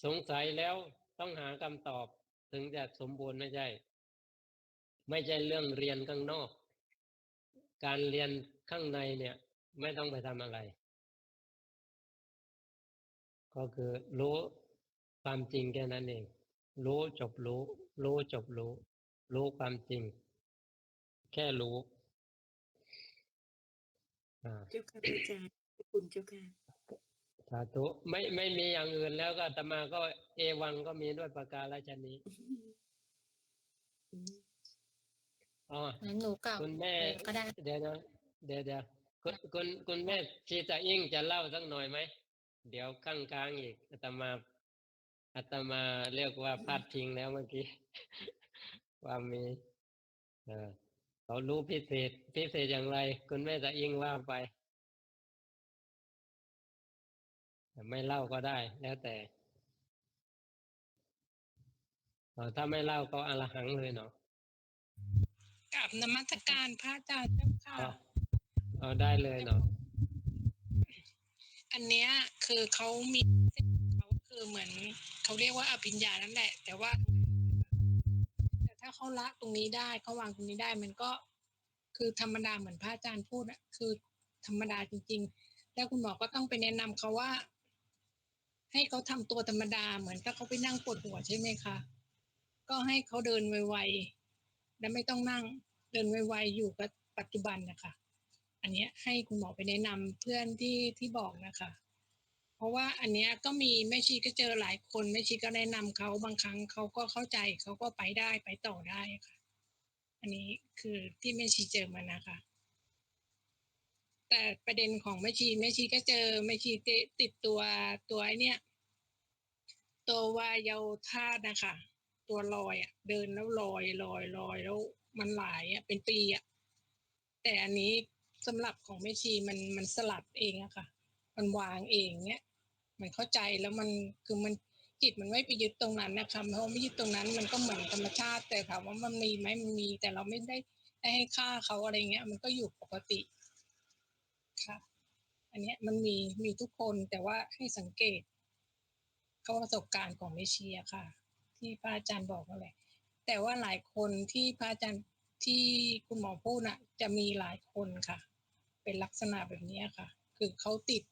Speaker 2: สงสัยแล้วต้องหาคำตอบถึงจะสมบูรณ์ไม่ใช่ ไม่ใช่เรื่องเรียนข้างนอก การเรียนข้างในเนี่ย ไม่ต้องไปทำอะไร ก็คือรู้ความจริงแค่นั้นเอง รู้จบรู้ รู้จบรู้ รู้ความจริง แค่รู้
Speaker 4: เจ้าค่ะพระอาจารย์ขอบคุณเจ้าค่ะ
Speaker 2: สาธุไม่มีอย่างอื่นแล้วก็อาตมาก็เอวังก็มีด้วยประการฉนี้
Speaker 4: อืม
Speaker 2: อ๋อ
Speaker 1: งั้นหนูกล่าว
Speaker 2: คุณแม่
Speaker 1: ก็ได้
Speaker 2: เดี๋ยวนะเดี๋ยวคุณแม่ชีตาอิ่งจะเล่าสักหน่อยไหมเดี๋ยวข้างๆอีกอาตมาเรียกว่าพลาดพิงแล้วเมื่อกี้ ว่ามีเขารู้พิเศษอย่างไร คุณแม่ตาอิ่งว่าไปแต่ไม่เล่าก็ได้ แล้วแต่ถ้าไม่เล่าก็อรหังเลยเนาะ
Speaker 5: กราบนมัสการพระอาจารย์เจ้าค่ะ
Speaker 2: เอาได้เลยเนาะ
Speaker 5: อันเนี้ยคือเขามีเขาคือเหมือนเขาเรียกว่าอภิญญานั่นแหละ แต่ถ้าเขาละตรงนี้ได้เขาวางตรงนี้ได้มันก็คือธรรมดาเหมือนพระอาจารย์พูดอะคือธรรมดาจริงๆแล้วคุณหมอก็ต้องไปแนะนำเขาว่า ให้เขาทำตัวธรรมดาเหมือนถ้าเขาไปนั่งปวดหัวใช่ไหมคะก็ให้เขาเดินไวๆและไม่ต้องนั่งเดินไวๆอยู่กับปัจจุบันนะคะอันเนี้ยให้คุณหมอไปแนะนำเพื่อนที่บอกนะคะเพราะว่าอันเนี้ยก็มีแม่ชีก็เจอหลายคนแม่ชีก็แนะนำเขาบางครั้งเขาก็เข้าใจเขาก็ไปได้ไปต่อได้ค่ะอันนี้คือที่แม่ชีเจอมานะคะแต่ประเด็นของแม่ชีก็เจอแม่ชีติดตัวไอ้เนี้ยตัววายาธาตุนะคะตัวลอยอ่ะเดินแล้วลอยแล้วมันหลายอ่ะเป็นปีอ่ะแต่อันนี้สำหรับของแม่ชีมันสลัดเองอะค่ะมันวางเองเนี้ยมันเข้าใจแล้วมันคือมันจิตมันไม่ไปยึดตรงนั้นนะคะเพราะไม่ยึดตรงนั้นมันก็เหมือนธรรมชาติแต่ถามว่ามันมีไหมมันมีแต่เราไม่ได้ให้ค่าเขาอะไรเงี้ยมันก็อยู่ปกติค่ะอันเนี้ยมันมีทุกคนแต่ว่าให้สังเกตเขาประสบการณ์ของแม่ชีอะค่ะที่พระอาจารย์บอกนั่นแหละแต่ว่าหลายคนที่พระอาจารย์ที่คุณหมอพูดน่ะจะมีหลายคนค่ะเป็นลักษณะแบบนี้ค่ะคือเขาติด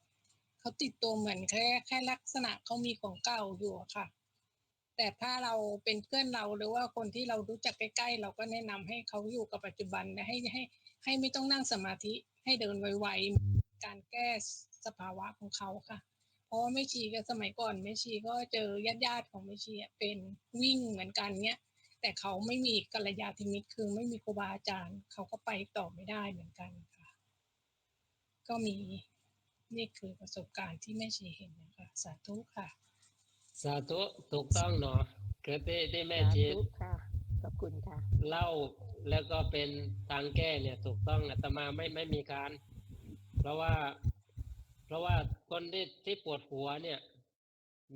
Speaker 5: ตัวเหมือนแค่ลักษณะเขามีของเก่าอยู่อะค่ะแต่ถ้าเราเป็นเพื่อนเราหรือว่าคนที่เรารู้จักใกล้ๆเราก็แนะนำให้เขาอยู่กับปัจจุบันนะให้ไม่ต้องนั่งสมาธิให้เดินไวๆการแก้สภาวะของเขาค่ะเพราะว่าแม่ชีก็สมัยก่อนแม่ชีก็เจอญาติของแม่ชีเป็นวิ่งเหมือนกันเนี้ยแต่เขาไม่มีกัลยาณมิตรคือไม่มีครูบาอาจารย์เขาก็ไปต่อไม่ได้เหมือนกันค่ะก็มีนี่คือประสบการณ์ที่แม่ชีเห็นนะคะสาธุค่ะ
Speaker 2: สาธุถูกต้องเนาะคือที่แม่
Speaker 3: สา
Speaker 2: ชี
Speaker 3: ธุค่ะ ขอบคุณค่ะ
Speaker 2: เล่าแล้วก็เป็นทางแก้เนี่ยถูกต้องอาตมาไม่มีการเพราะว่าคนที่ปวดหัวเนี่ย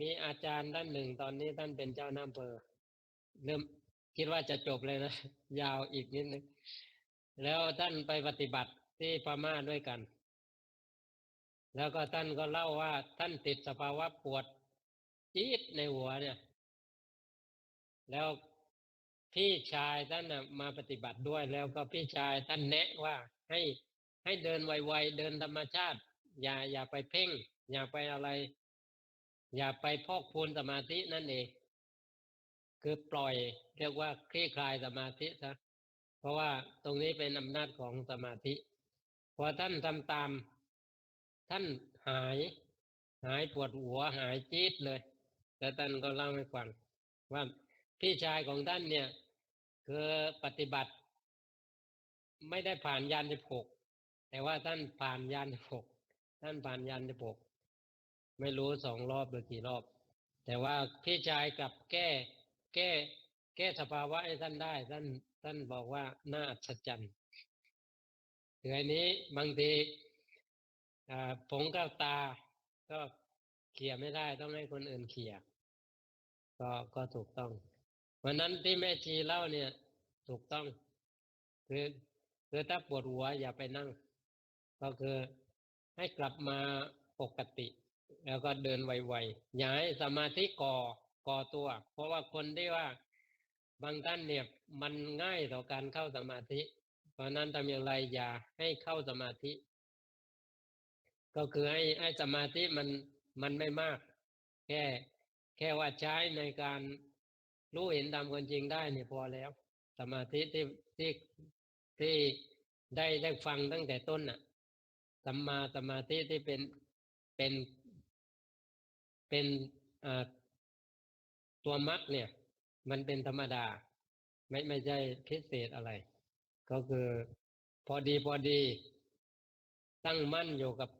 Speaker 2: มีอาจารย์ท่านหนึ่งตอนนี้ท่านเป็นเจ้าหน้าอำเภอเริ่มคิดว่าจะจบเลยนะ ยาวอีกนิดนึงแล้วท่านไปปฏิบัติที่พม่าด้วยกัน แล้วก็ท่านก็เล่าว่าท่านติดสภาวะปวดจี๊ดในหัวเนี่ย แล้วพี่ชายท่านน่ะมาปฏิบัติด้วยแล้วก็พี่ชายท่านแนะว่าให้เดินไวๆเดินธรรมชาติ อย่าไปเพ่ง อย่าไปอะไร อย่าไปพอกพูนสมาธินั่นเอง คือปล่อยเรียกว่าคลี่คลายสมาธิซะเพราะว่าตรงนี้เป็นอำนาจของสมาธิพอท่านทำตามท่านหายปวดหัวหายจี๊ดเลยแต่ท่านก็เล่าให้ฟังว่าพี่ชายของท่านเนี่ยคือปฏิบัติไม่ได้ผ่านญาณ16แต่ว่าท่านผ่านญาณ16ท่านผ่านญาณ16ไม่รู้2 รอบหรือกี่รอบแต่ว่าพี่ชายกลับแก้สภาวะให้ท่านได้ท่านบอกว่าน่าอัศจรรย์ถึงอันนี้บางทีผงกับตาก็เขี่ยไม่ได้ต้องให้คนอื่นเขี่ยก็ถูกต้อง วันนั้นที่แม่ชีเล่าเนี่ยถูกต้องคือคือถ้าปวดหัวอย่าไปนั่ง ก็คือให้กลับมาปกติ แล้วก็เดินไวๆอย่าให้สมาธิก่อตัว เพราะว่าคนที่ว่าบางท่านเนี่ยมันง่ายต่อการเข้าสมาธิ เพราะนั้นทำอย่างไรอย่าให้เข้าสมาธิ ก็คือให้สมาธิมันไม่มาก แค่ว่าใช้ในการรู้เห็นตามความจริงได้เนี่ยพอแล้ว สมาธิที่ได้ฟังตั้งแต่ต้นน่ะสัมมาสมาธิที่เป็นตัวมรรคเนี่ย มันเป็นธรรมดาไม่ใช่พิเศษอะไร ก็คือพอดีตั้งมั่นอยู่กับ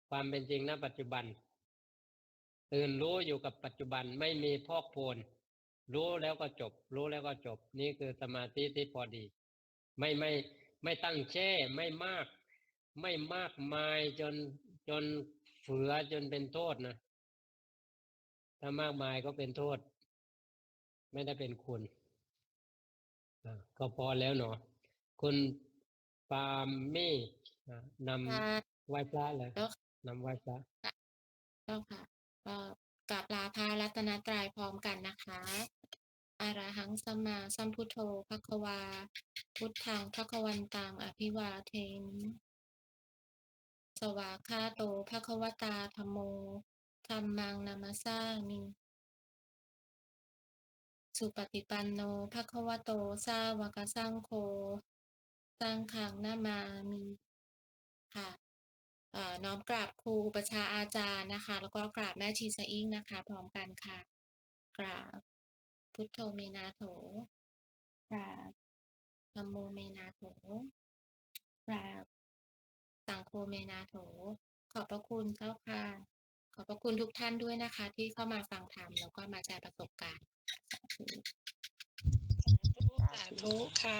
Speaker 2: ความเป็นจริงณปัจจุบันตื่นรู้อยู่กับปัจจุบันไม่มีพอกโพลรู้แล้วก็จบ รู้แล้วก็จบ นี่คือสมาธิที่พอดี ไม่ตั้งแช่ไม่มากมายจนเฝือจนเป็นโทษนะถ้ามากมายก็เป็นโทษ ไม่ได้เป็นคุณก็พอแล้วเนาะคุณปาล์มมี่นำไหว้พระเลย
Speaker 1: แล้ว
Speaker 2: นำไหว้พระ
Speaker 1: เจ้าค่ะก็กราบลาพระรัตนตรัยพร้อมกันนะคะอะระหังสัมมาสัมพุทโธภควาพุทธังภควันตังอภิวาเทมิสวากขาโตภควตาธัมโมธัมมังนามัสสามิสุปฏิปันโนภควโตสาวกสังโฆสังฆังนามามิค่ะน้อมกราบครูอุปชฌาย์อาจารย์นะคะ แล้วก็กราบแม่ชีสะอิ่งนะคะ พร้อมกันค่ะ กราบพุทโธเมนาโถกราบธัมโมเมนาโถกราบสังโฆเมนาโถขอบพระคุณเจ้าค่ะ ขอบพระคุณทุกท่านด้วยนะคะ ที่เข้ามาฟังธรรมแล้วก็มาแชร์ประสบการณ์สาธุ
Speaker 5: สาธุค่ะ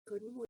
Speaker 4: คนหมด